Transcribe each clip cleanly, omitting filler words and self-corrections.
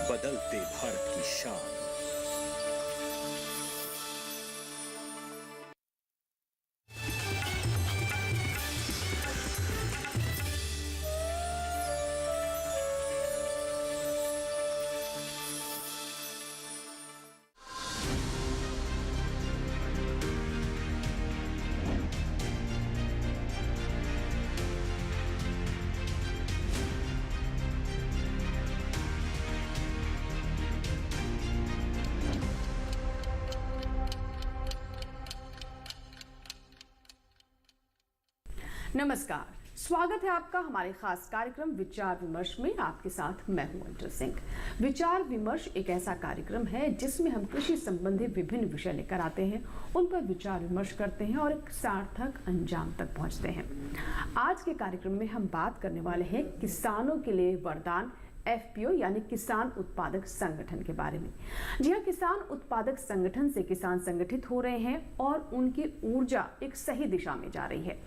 बदलते भारत की शान। नमस्कार, स्वागत है आपका हमारे खास कार्यक्रम विचार विमर्श में। आपके साथ मैं हूं अंजल सिंह। विचार विमर्श एक ऐसा कार्यक्रम है जिसमें हम कृषि संबंधी विभिन्न विषय लेकर आते हैं, उन पर विचार विमर्श करते हैं और एक सार्थक अंजाम तक पहुंचते हैं। आज के कार्यक्रम में हम बात करने वाले हैं किसानों के लिए वरदान एफपीओ यानी किसान उत्पादक संगठन के बारे में। जी हाँ, किसान उत्पादक संगठन से किसान संगठित हो रहे हैं और उनकी ऊर्जा एक सही दिशा में जा रही है।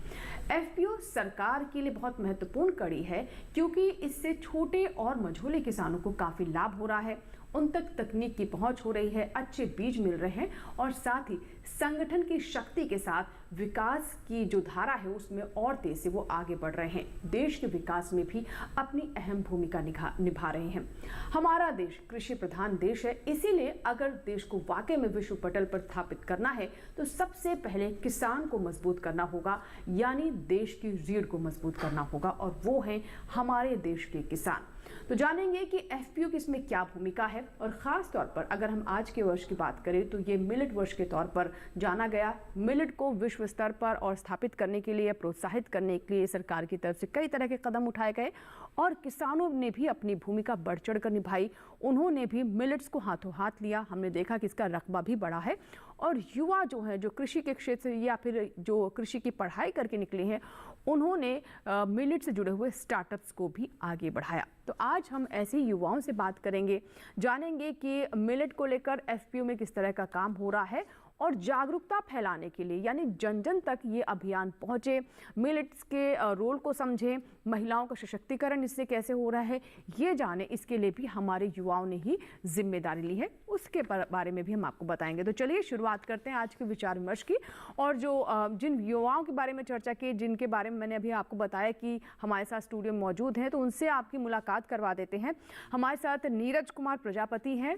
एफपीओ सरकार के लिए बहुत महत्वपूर्ण कड़ी है क्योंकि इससे छोटे और मझोले किसानों को काफी लाभ हो रहा है, उन तक तकनीक की पहुंच हो रही है, अच्छे बीज मिल रहे हैं और साथ ही संगठन की शक्ति के साथ विकास की जो धारा है उसमें और तेज से वो आगे बढ़ रहे हैं। देश के विकास में भी अपनी अहम भूमिका निभा रहे हैं। हमारा देश कृषि प्रधान देश है, इसीलिए अगर देश को वाकई में विश्व पटल पर स्थापित करना है तो सबसे पहले किसान को मजबूत करना होगा, यानी देश की रीढ़ को मजबूत करना होगा और वो है हमारे देश के किसान। तो जानेंगे कि एफपीओ की इसमें क्या भूमिका है और खास तौर पर अगर हम आज के वर्ष की बात करें तो ये मिलेट वर्ष के तौर पर जाना गया। मिलेट को विश्व स्तर पर और स्थापित करने के लिए, प्रोत्साहित करने के लिए सरकार की तरफ से कई तरह के कदम उठाए गए और किसानों ने भी अपनी भूमिका बढ़ चढ़ कर निभाई। उन्होंने भी मिलेट्स को हाथों हाथ लिया। हमने देखा कि इसका रकबा भी बढ़ा है और युवा जो है, जो कृषि के क्षेत्र या फिर जो कृषि की पढ़ाई करके निकले हैं, उन्होंने मिलेट से जुड़े हुए स्टार्टअप्स को भी आगे बढ़ाया। तो आज हम ऐसे ही युवाओं से बात करेंगे, जानेंगे कि मिलेट को लेकर एफपीओ में किस तरह का काम हो रहा है और जागरूकता फैलाने के लिए, यानी जन जन तक ये अभियान पहुंचे, मिलेट्स के रोल को समझें, महिलाओं का सशक्तिकरण इससे कैसे हो रहा है ये जाने, इसके लिए भी हमारे युवाओं ने ही जिम्मेदारी ली है, उसके बारे में भी हम आपको बताएंगे। तो चलिए शुरुआत करते हैं आज के विचार विमर्श की। और जो जिन युवाओं के बारे में चर्चा की, जिनके बारे में मैंने अभी आपको बताया कि हमारे साथ स्टूडियो में मौजूद हैं, तो उनसे आपकी मुलाकात करवा देते हैं। हमारे साथ नीरज कुमार प्रजापति हैं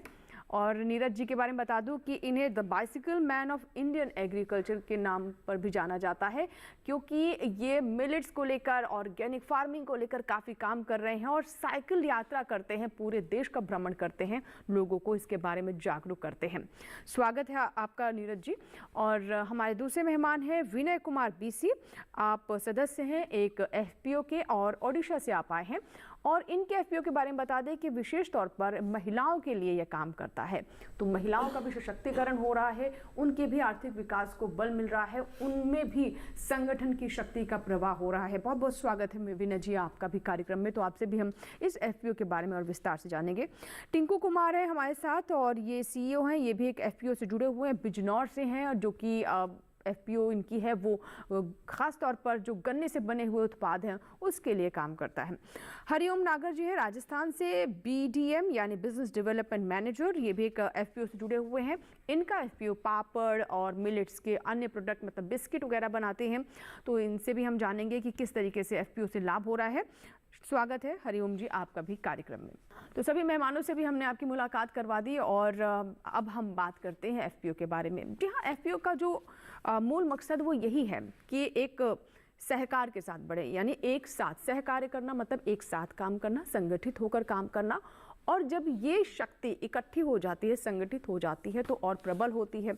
और नीरज जी के बारे में बता दूं कि इन्हें the bicycle man of Indian agriculture के नाम पर भी जाना जाता है क्योंकि ये मिलेट्स को लेकर, ऑर्गेनिक फार्मिंग को लेकर काफ़ी काम कर रहे हैं और साइकिल यात्रा करते हैं, पूरे देश का भ्रमण करते हैं, लोगों को इसके बारे में जागरूक करते हैं। स्वागत है आपका नीरज जी। और हमारे दूसरे मेहमान हैं विनय कुमार बीसी। आप सदस्य हैं एक एफपीओ के और ओडिशा से आप आए हैं और इनके एफपीओ के बारे में बता दें कि विशेष तौर पर महिलाओं के लिए यह काम करता है। तो महिलाओं का भी सशक्तिकरण हो रहा है, उनके भी आर्थिक विकास को बल मिल रहा है, उनमें भी संगठन की शक्ति का प्रवाह हो रहा है। बहुत बहुत स्वागत है विनय जी आपका भी कार्यक्रम में। तो आपसे भी हम इस एफपीओ के बारे में और विस्तार से जानेंगे। टिंकू कुमार है हमारे साथ और ये सीईओ हैं, ये भी एक एफपीओ से जुड़े हुए हैं, बिजनौर से हैं, जो कि एफपीओ इनकी है वो खास तौर पर जो गन्ने से बने हुए उत्पाद हैं उसके लिए काम करता है। हरिओम नागर जी है राजस्थान से, बीडीएम यानी बिजनेस डेवलपमेंट मैनेजर, ये भी एक एफपीओ से जुड़े हुए हैं। इनका एफपीओ पापड़ और मिलेट्स के अन्य प्रोडक्ट मतलब बिस्किट वगैरह बनाते हैं। तो इनसे भी हम जानेंगे कि किस तरीके से एफपीओ से लाभ हो रहा है। स्वागत है हरिओम जी आपका भी कार्यक्रम में। तो सभी मेहमानों से भी हमने आपकी मुलाकात करवा दी और अब हम बात करते हैं एफपीओ के बारे में। जी हाँ, एफपीओ का जो मूल मकसद वो यही है कि एक सहकार के साथ बढ़े, यानी एक साथ सहकार्य करना, मतलब एक साथ काम करना, संगठित होकर काम करना। और जब ये शक्ति इकट्ठी हो जाती है, संगठित हो जाती है, तो और प्रबल होती है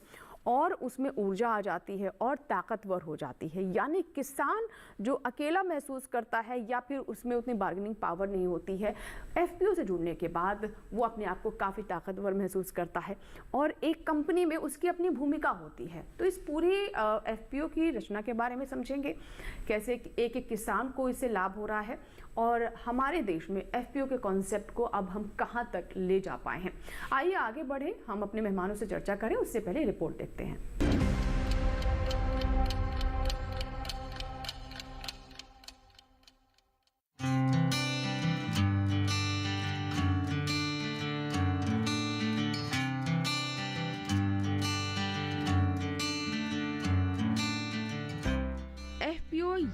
और उसमें ऊर्जा आ जाती है और ताकतवर हो जाती है। यानी किसान जो अकेला महसूस करता है या फिर उसमें उतनी बार्गेनिंग पावर नहीं होती है, एफपीओ से जुड़ने के बाद वो अपने आप को काफ़ी ताकतवर महसूस करता है और एक कंपनी में उसकी अपनी भूमिका होती है। तो इस पूरी एफपीओ की रचना के बारे में समझेंगे, कैसे एक एक किसान को इससे लाभ हो रहा है और हमारे देश में एफपीओ के कॉन्सेप्ट को अब हम कहाँ तक ले जा पाए हैं। आइए आगे बढ़े, हम अपने मेहमानों से चर्चा करें, उससे पहले रिपोर्ट देखते हैं।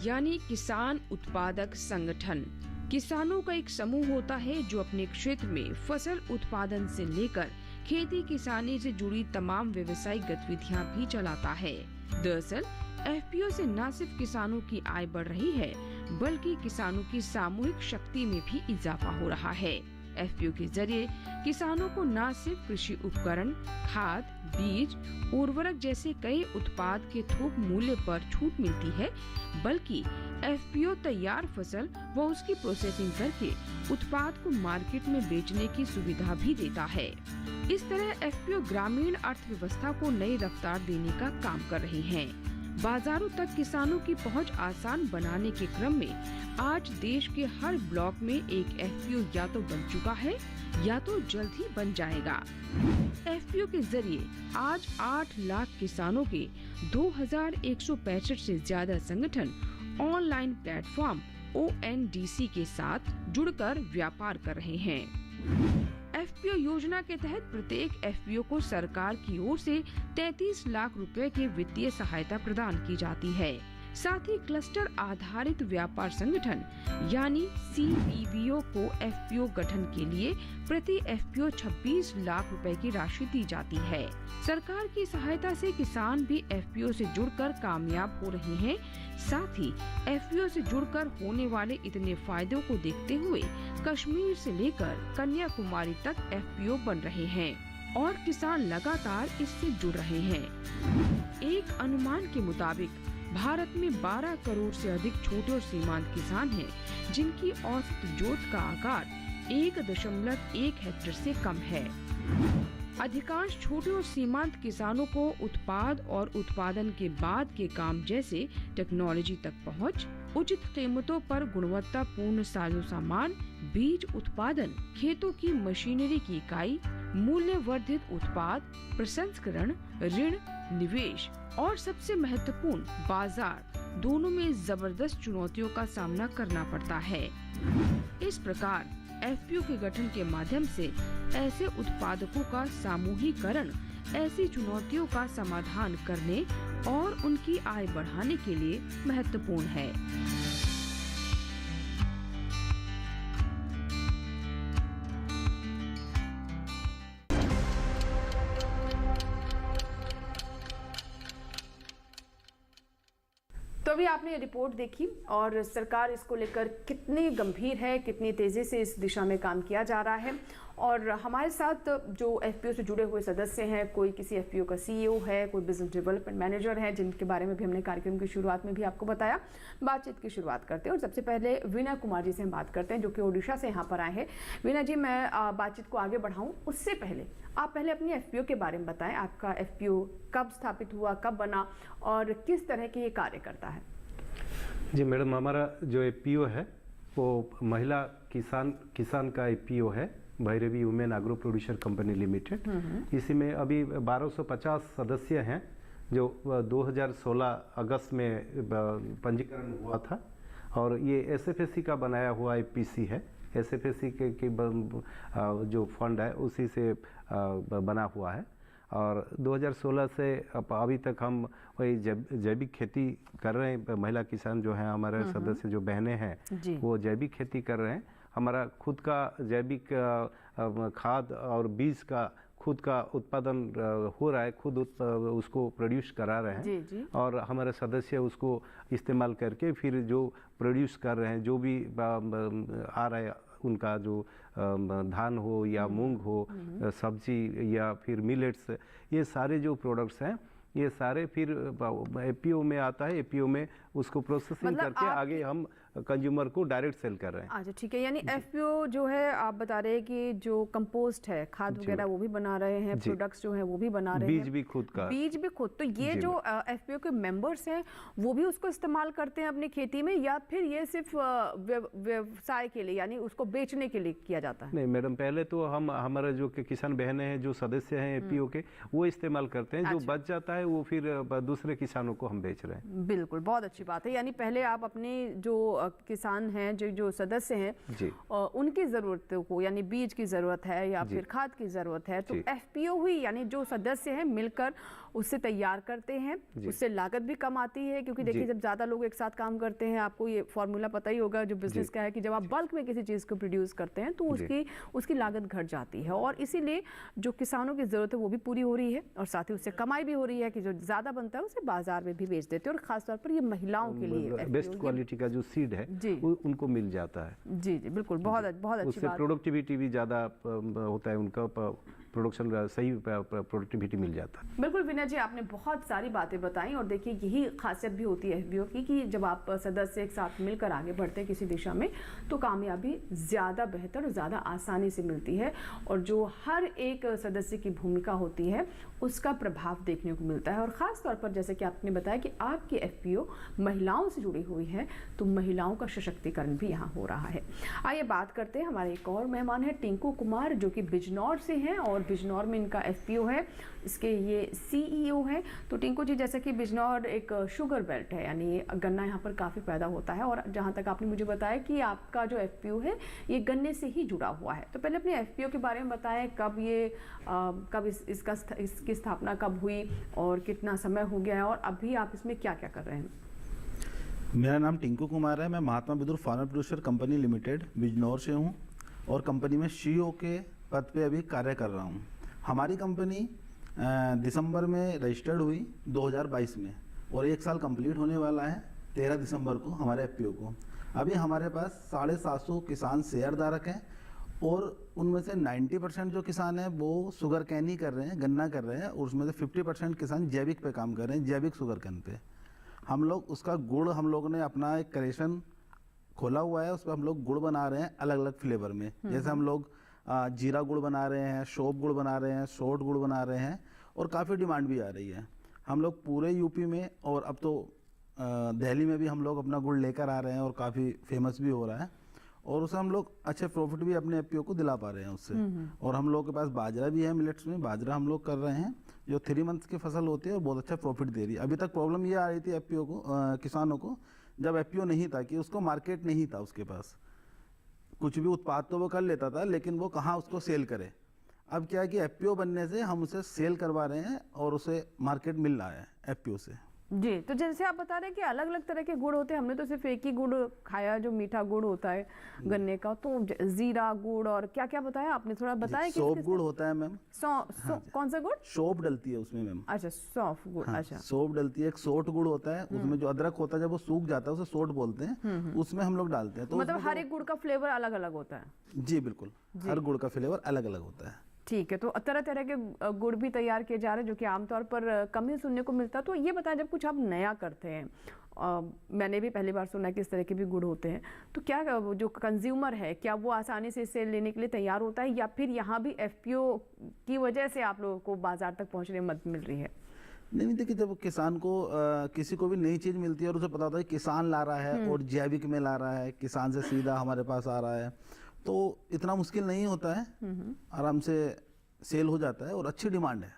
यानी किसान उत्पादक संगठन किसानों का एक समूह होता है जो अपने क्षेत्र में फसल उत्पादन से लेकर खेती किसानी से जुड़ी तमाम व्यवसायिक गतिविधियां भी चलाता है। दरअसल एफपीओ से न सिर्फ किसानों की आय बढ़ रही है बल्कि किसानों की सामूहिक शक्ति में भी इजाफा हो रहा है। एफपीओ के जरिए किसानों को न सिर्फ कृषि उपकरण, खाद, बीज, उर्वरक जैसे कई उत्पाद के थोक मूल्य पर छूट मिलती है बल्कि एफपीओ तैयार फसल व उसकी प्रोसेसिंग करके उत्पाद को मार्केट में बेचने की सुविधा भी देता है। इस तरह एफपीओ ग्रामीण अर्थव्यवस्था को नई रफ्तार देने का काम कर रहे हैं। बाजारों तक किसानों की पहुंच आसान बनाने के क्रम में आज देश के हर ब्लॉक में एक एफपीओ या तो बन चुका है या तो जल्द ही बन जाएगा। एफपीओ के जरिए आज 8 लाख किसानों के 2165 से ज्यादा संगठन ऑनलाइन प्लेटफॉर्म ONDC के साथ जुड़कर व्यापार कर रहे हैं। एफपीओ योजना के तहत प्रत्येक एफपीओ को सरकार की ओर से 33 लाख रुपए की वित्तीय सहायता प्रदान की जाती है। साथ ही क्लस्टर आधारित व्यापार संगठन यानी CBVO को एफपीओ गठन के लिए प्रति एफपीओ 26 लाख रुपए की राशि दी जाती है। सरकार की सहायता से किसान भी एफपीओ से जुड़कर कामयाब हो रहे हैं। साथ ही एफपीओ से जुड़कर होने वाले इतने फायदों को देखते हुए कश्मीर से लेकर कन्याकुमारी तक एफपीओ बन रहे हैं और किसान लगातार इससे जुड़ रहे हैं। एक अनुमान के मुताबिक भारत में 12 करोड़ से अधिक छोटे और सीमांत किसान हैं, जिनकी औसत जोत का आकार 1.1 हेक्टेयर से कम है। अधिकांश छोटे और सीमांत किसानों को उत्पाद और उत्पादन के बाद के काम जैसे टेक्नोलॉजी तक पहुंच, उचित कीमतों पर गुणवत्तापूर्ण साजो सामान, बीज उत्पादन, खेतों की मशीनरी की इकाई, मूल्य वर्धित उत्पाद, प्रसंस्करण, ऋण, निवेश और सबसे महत्वपूर्ण बाजार दोनों में जबरदस्त चुनौतियों का सामना करना पड़ता है। इस प्रकार एफपीओ के गठन के माध्यम से ऐसे उत्पादकों का सामूहिकरण ऐसी चुनौतियों का समाधान करने और उनकी आय बढ़ाने के लिए महत्वपूर्ण है। तो अभी आपने ये रिपोर्ट देखी और सरकार इसको लेकर कितनी गंभीर है, कितनी तेज़ी से इस दिशा में काम किया जा रहा है। और हमारे साथ जो एफपीओ से जुड़े हुए सदस्य हैं, कोई किसी एफपीओ का सीईओ है, कोई बिजनेस डेवलपमेंट मैनेजर है, जिनके बारे में भी हमने कार्यक्रम की शुरुआत में भी आपको बताया। बातचीत की शुरुआत करते हैं और सबसे पहले वीना कुमार जी से हम बात करते हैं, जो कि ओडिशा से यहाँ पर आए हैं। वीना जी, मैं बातचीत को आगे बढ़ाऊँ उससे पहले आप पहले अपनी एफपीओ के बारे में बताएं। आपका एफपीओ कब स्थापित हुआ, कब बना और किस तरह के ये कार्य करता है? जी मैडम, हमारा जो एफपीओ है वो महिला किसान का एफपीओ है, Bhairavi women agro producer company limited. इसी में अभी 1250 सदस्य हैं, जो 2016 अगस्त में पंजीकरण हुआ था। और ये एसएफएससी का बनाया हुआ एफपीसी है। एसएफएससी के जो फंड है उसी से बना हुआ है। और 2016 से अभी तक हम वही जैविक खेती कर रहे हैं। महिला किसान जो हैं हमारे सदस्य, जो बहनें हैं, वो जैविक खेती कर रहे हैं। हमारा खुद का जैविक खाद और बीज का खुद का उत्पादन हो रहा है, खुद उसको प्रोड्यूस करा रहे हैं। जी। और हमारे सदस्य उसको इस्तेमाल करके फिर जो प्रोड्यूस कर रहे हैं, जो भी आ रहा है उनका, जो धान हो या मूंग हो, सब्जी या फिर मिलेट्स, ये सारे जो प्रोडक्ट्स हैं ये सारे फिर एपीओ में आता है। एपीओ में उसको प्रोसेसिंग करके आगे हम कंज्यूमर को डायरेक्ट सेल कर रहे हैं। अच्छा, ठीक है। यानी एफपीओ जो है, आप बता रहे हैं कि जो कंपोस्ट है, खाद वगैरह, वो भी बना रहे हैं, प्रोडक्ट्स जो है वो भी बना रहे हैं, बीज भी खुद का, बीज भी खुद। तो ये जो एफपीओ के मेंबर्स हैं वो भी उसको इस्तेमाल करते हैं अपनी खेती में, या फिर ये सिर्फ व्यवसाय के लिए, यानी उसको बेचने के लिए किया जाता है? नहीं मैडम, पहले तो हम हमारे जो किसान बहनें हैं, जो सदस्य हैं एपीओ के, वो इस्तेमाल करते हैं। जो बच जाता है है वो फिर दूसरे किसानों को हम बेच रहे हैं। बिल्कुल, बहुत अच्छी बात है। यानी पहले आप अपने जो किसान हैं, जो सदस्य हैं जी, उनकी ज़रूरतों को, यानी बीज की ज़रूरत है या फिर खाद की ज़रूरत है, तो FPO ही यानी जो सदस्य हैं मिलकर उससे तैयार करते हैं, उससे लागत भी कम आती है। क्योंकि देखिए जब ज़्यादा लोग एक साथ काम करते हैं, आपको ये फॉर्मूला पता ही होगा जो बिजनेस का है कि जब आप बल्क में किसी चीज़ को प्रोड्यूस करते हैं तो उसकी लागत घट जाती है, और इसीलिए जो किसानों की ज़रूरत है वो भी पूरी हो रही है और साथ ही उससे कमाई भी हो रही है कि जो ज़्यादा बनता है उसे बाजार में भी बेच देते हैं। और ख़ासतौर पर ये महिलाओं के लिए बेस्ट क्वालिटी का जो सीड है उनको मिल जाता है। जी जी बिल्कुल, बहुत अच्छी बात। उससे प्रोडक्टिविटी भी ज़्यादा होता है, उनका प्रोडक्शन सही प्रोडक्टिविटी मिल जाता है। बिल्कुल विनय जी, आपने बहुत सारी बातें बताई, और देखिए यही खासियत भी होती है FPO की कि जब आप सदस्य एक साथ मिलकर आगे बढ़ते हैं किसी दिशा में तो कामयाबी ज़्यादा बेहतर और ज़्यादा आसानी से मिलती है, और जो हर एक सदस्य की भूमिका होती है उसका प्रभाव देखने को मिलता है। और ख़ास तौर पर जैसे कि आपने बताया कि आपकी FPO महिलाओं से जुड़ी हुई है, तो महिलाओं का सशक्तिकरण भी यहाँ हो रहा है। आइए बात करते हैं, हमारे एक और मेहमान है टिंकू कुमार, जो कि बिजनौर से हैं और बिजनौर में इनका FPO है, इसके ये CEO हैं। तो टिंकू जी, जैसे कि बिजनौर एक शुगर बेल्ट है, यानी गन्ना यहाँ पर काफ़ी पैदा होता है, और जहाँ तक आपने मुझे बताया कि आपका जो FPO है ये गन्ने से ही जुड़ा हुआ है। तो पहले अपने FPO के बारे में बताएं, कब इसकी स्थापना कब हुई और कितना समय हो गया है, और अभी आप इसमें क्या क्या कर रहे हैं? मेरा नाम टिंकू कुमार है। मैं Mahatma Bidur farmer producer company limited Bijnor से हूँ और कंपनी में CEO के पद पे अभी कार्य कर रहा हूँ। हमारी कंपनी दिसंबर में रजिस्टर्ड हुई 2022 में, और 1 साल कंप्लीट होने वाला है 13 दिसंबर को हमारे FPO को। अभी हमारे पास 750 किसान शेयरधारक हैं, और उनमें से 90% जो किसान हैं वो शुगर कैन ही कर रहे हैं, गन्ना कर रहे हैं, और उसमें से 50% किसान जैविक पे काम कर रहे हैं, जैविक शुगर कैन पे। हम लोग उसका गुड़, हम लोग ने अपना एक क्रेशन खोला हुआ है, उस पर हम लोग गुड़ बना रहे हैं अलग अलग फ्लेवर में। जैसे हम लोग जीरा गुड़ बना रहे हैं, शोप गुड़ बना रहे हैं, शॉर्ट गुड़ बना रहे हैं, और काफ़ी डिमांड भी आ रही है। हम लोग पूरे यूपी में और अब तो दिल्ली में भी हम लोग अपना गुड़ लेकर आ रहे हैं, और काफ़ी फेमस भी हो रहा है, और उसे हम लोग अच्छे प्रॉफिट भी अपने FPO को दिला पा रहे हैं उससे। और हम लोग के पास बाजरा भी है, मिलेट्स में बाजरा हम लोग कर रहे हैं, जो 3 मंथ्स की फसल होती है और बहुत अच्छा प्रॉफिट दे रही है। अभी तक प्रॉब्लम ये आ रही थी FPO को, किसानों को, जब FPO नहीं था कि उसको मार्केट नहीं था, उसके पास कुछ भी उत्पाद तो वो कर लेता था, लेकिन वो कहाँ उसको सेल करे। अब क्या है कि FPO बनने से हम उसे सेल करवा रहे हैं और उसे मार्केट मिल रहा है FPO से। जी, तो जैसे आप बता रहे हैं कि अलग अलग तरह के गुड़ होते हैं, हमने तो सिर्फ एक ही गुड़ खाया जो मीठा गुड़ होता है गन्ने का, तो जीरा गुड़ और क्या क्या बताया आपने, थोड़ा बताएं। सौंफ गुड़ होता है मैम। कौन सा गुड़? सौंफ डलती है उसमें मैम। अच्छा, सौंफ गुड़। अच्छा, सौंफ डलती है। एक सोट गुड़ होता है, उसमें जो अदरक होता है जब वो सूख जाता है उसे सोट बोलते हैं, उसमें हम लोग डालते हैं। तो मतलब हर एक गुड़ का फ्लेवर अलग अलग होता है? जी बिल्कुल, हर गुड़ का फ्लेवर अलग अलग होता है। ठीक है, तो तरह तरह के गुड़ भी तैयार किए जा रहे हैं जो कि आमतौर पर कम ही सुनने को मिलता है। तो ये बताएं, जब कुछ आप नया करते हैं, मैंने भी पहली बार सुना है कि इस तरह के भी गुड़ होते हैं, तो क्या जो कंज्यूमर है क्या वो आसानी से इसे लेने के लिए तैयार होता है, या फिर यहाँ भी FPO की वजह से आप लोगों को बाजार तक पहुँचने में मदद मिल रही है? नहीं, देखिए, जब किसान को किसी को भी नई चीज़ मिलती है और उसे पता होता है किसान ला रहा है और जैविक में ला रहा है, किसान से सीधा हमारे पास आ रहा है, तो इतना मुश्किल नहीं होता है, आराम से सेल हो जाता है, और अच्छी डिमांड है,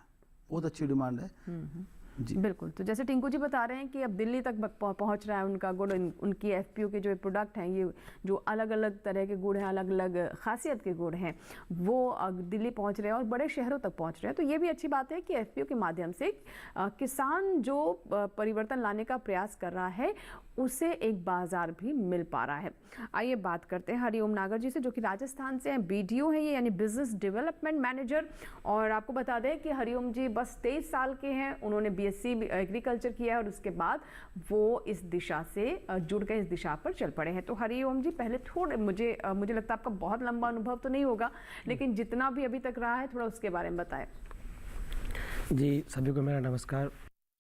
बहुत अच्छी डिमांड है। जी बिल्कुल। तो जैसे टिंकू जी बता रहे हैं कि अब दिल्ली तक पहुंच रहा है उनका गुड़, उनकी FPO के जो प्रोडक्ट हैं, ये जो अलग अलग तरह के गुड़ हैं, अलग अलग खासियत के गुड़ हैं, वो दिल्ली पहुंच रहे हैं और बड़े शहरों तक पहुंच रहे हैं। तो ये भी अच्छी बात है कि FPO के माध्यम से किसान जो परिवर्तन लाने का प्रयास कर रहा है उसे एक बाजार भी मिल पा रहा है। आइए बात करते हैं हरिओम नागर जी से, जो कि राजस्थान से हैं, BDO है ये, यानी बिजनेस डेवलपमेंट मैनेजर। और आपको बता दें कि हरिओम जी बस 23 साल के हैं, उन्होंने BSc एग्रीकल्चर किया है और उसके बाद वो इस दिशा से जुड़ गए, इस दिशा पर चल पड़े हैं। तो हरिओम जी, पहले थोड़े मुझे लगता है आपका बहुत लंबा अनुभव तो नहीं होगा, लेकिन जितना भी अभी तक रहा है थोड़ा उसके बारे में बताएं। जी, सभी को मेरा नमस्कार।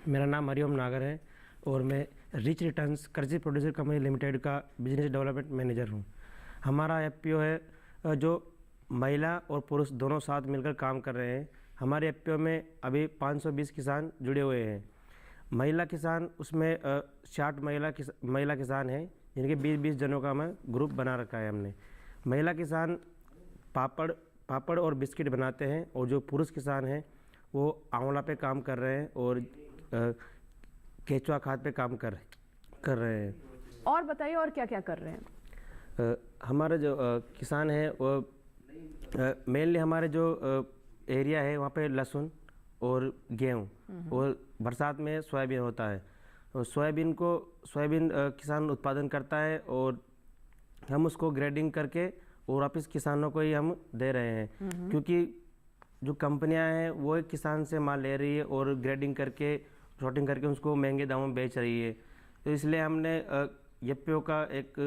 मेरा नाम हरिओम नागर है और मैं रिच रिटर्न्स कृषि प्रोड्यूसर कंपनी लिमिटेड का बिजनेस डेवलपमेंट मैनेजर हूँ। हमारा FPO है जो महिला और पुरुष दोनों साथ मिलकर काम कर रहे हैं। हमारे FPO में अभी 520 किसान जुड़े हुए हैं। महिला किसान उसमें 60 महिला किसान हैं, जिनके 20-20 जनों का हमें ग्रुप बना रखा है हमने। महिला किसान पापड़ और बिस्किट बनाते हैं, और जो पुरुष किसान हैं वो आंवला पे काम कर रहे हैं और केचुआ खाद पे काम कर रहे हैं। और बताइए और क्या क्या कर रहे हैं? हमारे जो किसान हैं वो मेनली हमारे जो एरिया है वहाँ पे लहसुन और गेहूँ और बरसात में सोयाबीन होता है। और सोयाबीन किसान उत्पादन करता है और हम उसको ग्रेडिंग करके और वापस किसानों को ही हम दे रहे हैं, क्योंकि जो कंपनियां हैं वो एक किसान से माल ले रही है और ग्रेडिंग करके शॉर्टिंग करके उसको महंगे दामों में बेच रही है। तो इसलिए हमने एफपीओ का एक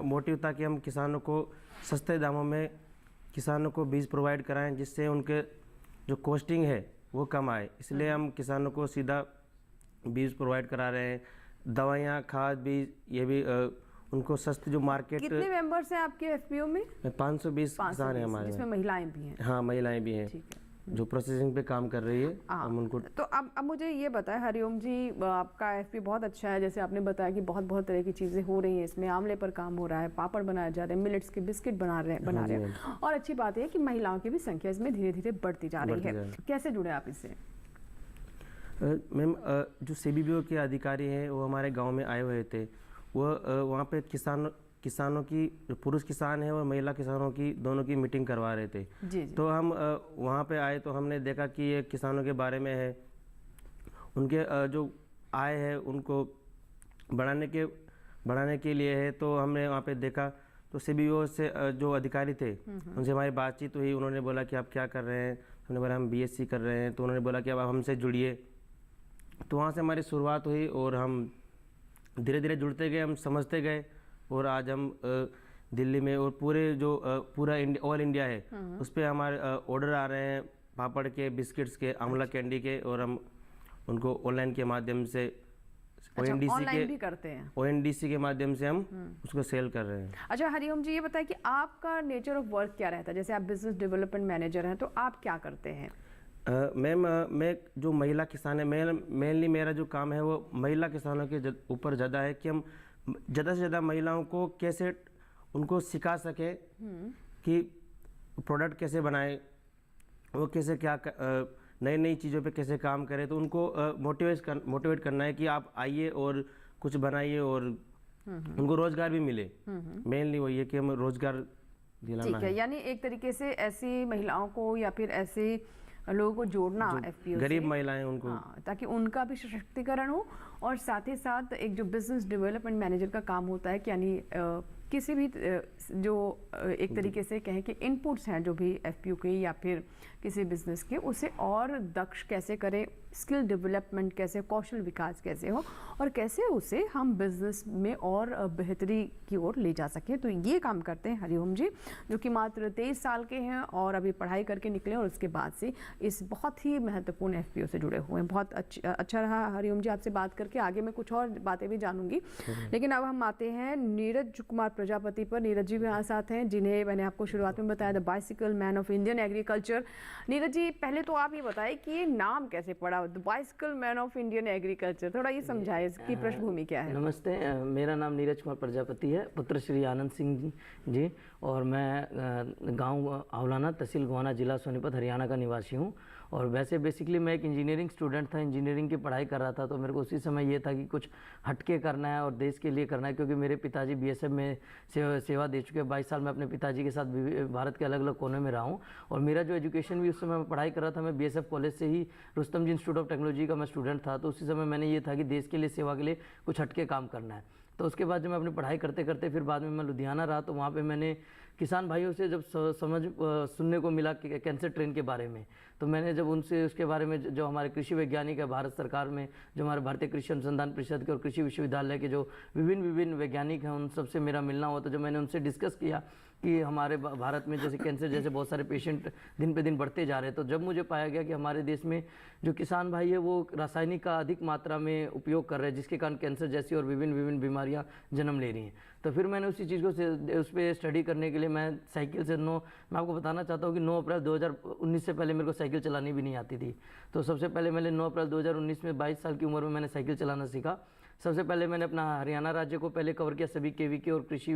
मोटिव था कि हम किसानों को सस्ते दामों में किसानों को बीज प्रोवाइड कराएं, जिससे उनके जो कॉस्टिंग है वो कम आए। इसलिए हम किसानों को सीधा बीज प्रोवाइड करा रहे हैं, दवाइयाँ, खाद, बीज, ये भी उनको सस्ते जो मार्केट। कितने मेंबर्स हैं आपके एफपीओ में? 520 किसान हैं हमारे, जिसमें महिलाएं भी हैं। हाँ, महिलाएं भी हैं। ठीक है। जो प्रोसेसिंग पे काम कर रही है, हम उनको। तो अब मुझे ये बताएं हरिओम जी, आपका एफपीओ बहुत अच्छा है, जैसे आपने बताया कि बहुत तरह की चीज़ें हो रही हैं इसमें। आंवले पर काम हो रहा है, पापड़ बनाए जा रहे हैं, मिलेट्स के बिस्किट बना रहे हैं। और अच्छी बात है कि महिलाओं की भी संख्या इसमें धीरे धीरे बढ़ती जा रही है। कैसे जुड़े आप इससे? मैम, जो सीबीबीओ के अधिकारी हैं वो हमारे गांव में आए हुए थे। वो वहाँ पे किसानों की, जो पुरुष किसान हैं और महिला किसानों की, दोनों की मीटिंग करवा रहे थे। जी। तो हम वहाँ पे आए तो हमने देखा कि ये किसानों के बारे में है, उनके जो आय है उनको बढ़ाने के लिए है। तो हमने वहाँ पे देखा तो सीबीओ से जो अधिकारी थे उनसे हमारी बातचीत हुई। उन्होंने बोला कि आप क्या कर रहे हैं? हमने बोला हम बीएससी कर रहे हैं। तो उन्होंने बोला कि अब आप हमसे जुड़िए। तो वहाँ से हमारी शुरुआत हुई और हम धीरे धीरे जुड़ते गए, हम समझते गए और आज हम दिल्ली में और पूरा ऑल इंडिया है उस पर हमारे ऑर्डर आ रहे हैं, पापड़ के, बिस्किट्स के, आंवला कैंडी के, और हम उनको ऑनलाइन के माध्यम से ओएनडीसी के माध्यम से हम उसको सेल कर रहे हैं। अच्छा हरिओम जी, ये बताइए कि आपका नेचर ऑफ वर्क क्या रहता है? जैसे आप बिजनेस डेवलपमेंट मैनेजर हैं, तो आप क्या करते हैं? मैम, मैं जो महिला किसान है, मेनली मेरा जो काम है वो महिला किसानों के ऊपर ज़्यादा है कि हम ज़्यादा से ज़्यादा महिलाओं को कैसे उनको सिखा सके कि प्रोडक्ट कैसे बनाए, वो कैसे क्या नई नई चीज़ों पे कैसे काम करें। तो उनको मोटिवेट करना है कि आप आइए और कुछ बनाइए और उनको रोज़गार भी मिले। मेनली वही है कि हम रोज़गार दिलाना है। यानी एक तरीके से ऐसी महिलाओं को या फिर ऐसे लोगों को जोड़ना एफपीओ से, गरीब महिलाएं उनको, ताकि उनका भी सशक्तिकरण हो। और साथ ही साथ एक जो बिजनेस डेवलपमेंट मैनेजर का काम होता है कि यानी किसी भी जो एक तरीके से कहें कि इनपुट्स हैं जो भी एफपीओ के या फिर किसी बिजनेस के, उसे और दक्ष कैसे करें, स्किल डेवलपमेंट कैसे, कौशल विकास कैसे हो, और कैसे उसे हम बिजनेस में और बेहतरी की ओर ले जा सकें। तो ये काम करते हैं हरिओम जी, जो कि मात्र 23 साल के हैं और अभी पढ़ाई करके निकले और उसके बाद से इस बहुत ही महत्वपूर्ण एफपीओ से जुड़े हुए हैं। बहुत अच्छा रहा हरिओम जी आपसे बात करके। आगे मैं कुछ और बातें भी जानूंगी, लेकिन अब हम आते हैं नीरज कुमार प्रजापति पर। नीरज जी भी हमारे साथ हैं, जिन्हें मैंने आपको शुरुआत में बताया the bicycle man of Indian agriculture. Neeraj ji, पहले तो आप ये बताएं कि ये नाम कैसे पड़ा, the bicycle man of Indian agriculture? थोड़ा ये समझाएं, इसकी पृष्ठभूमि क्या है? नमस्ते, मेरा नाम नीरज कुमार प्रजापति है, पुत्र श्री आनंद सिंह जी, और मैं गांव आंवलाना, तहसील गोहाना, जिला सोनीपत, हरियाणा का निवासी हूं। और वैसे बेसिकली मैं एक इंजीनियरिंग स्टूडेंट था, इंजीनियरिंग की पढ़ाई कर रहा था। तो मेरे को उसी समय ये था कि कुछ हटके करना है और देश के लिए करना है, क्योंकि मेरे पिताजी बीएसएफ में सेवा दे चुके हैं। 22 साल मैं अपने पिताजी के साथ भारत के अलग अलग कोने में रहा हूँ। और मेरा जो एजुकेशन भी उस समय मैं पढ़ाई कर रहा था, मैं बीएसएफ कॉलेज से ही रुस्तम जी इंस्टीट्यूट ऑफ टेक्नोलॉजी का मैं स्टूडेंट था। तो उसी समय मैंने ये था कि देश के लिए, सेवा के लिए कुछ हटके काम करना है। तो उसके बाद जब मैं अपनी पढ़ाई करते करते फिर बाद में मैं लुधियाना रहा, तो वहाँ पे मैंने किसान भाइयों से जब सुनने को मिला कि कैंसर ट्रेन के बारे में, तो मैंने जब उनसे उसके बारे में, जो हमारे कृषि वैज्ञानिक है भारत सरकार में, जो हमारे भारतीय कृषि अनुसंधान परिषद के और कृषि विश्वविद्यालय के जो विभिन्न वैज्ञानिक हैं, उन सबसे मेरा मिलना हुआ। तो जब मैंने उनसे डिस्कस किया कि हमारे भारत में जैसे कैंसर जैसे बहुत सारे पेशेंट दिन पे दिन बढ़ते जा रहे हैं, तो जब मुझे पाया गया कि हमारे देश में जो किसान भाई है वो रासायनिक का अधिक मात्रा में उपयोग कर रहे हैं, जिसके कारण कैंसर जैसी और विभिन्न बीमारियां जन्म ले रही हैं। तो फिर मैंने उसी चीज़ को उस पर स्टडी करने के लिए मैं साइकिल से मैं आपको बताना चाहता हूँ कि 9 अप्रैल 2019 से पहले मेरे को साइकिल चलानी भी नहीं आती थी। तो सबसे पहले मैंने 9 अप्रैल 2019 में 22 साल की उम्र में मैंने साइकिल चलाना सीखा। सबसे पहले मैंने अपना हरियाणा राज्य को पहले कवर किया, सभी केवीके और कृषि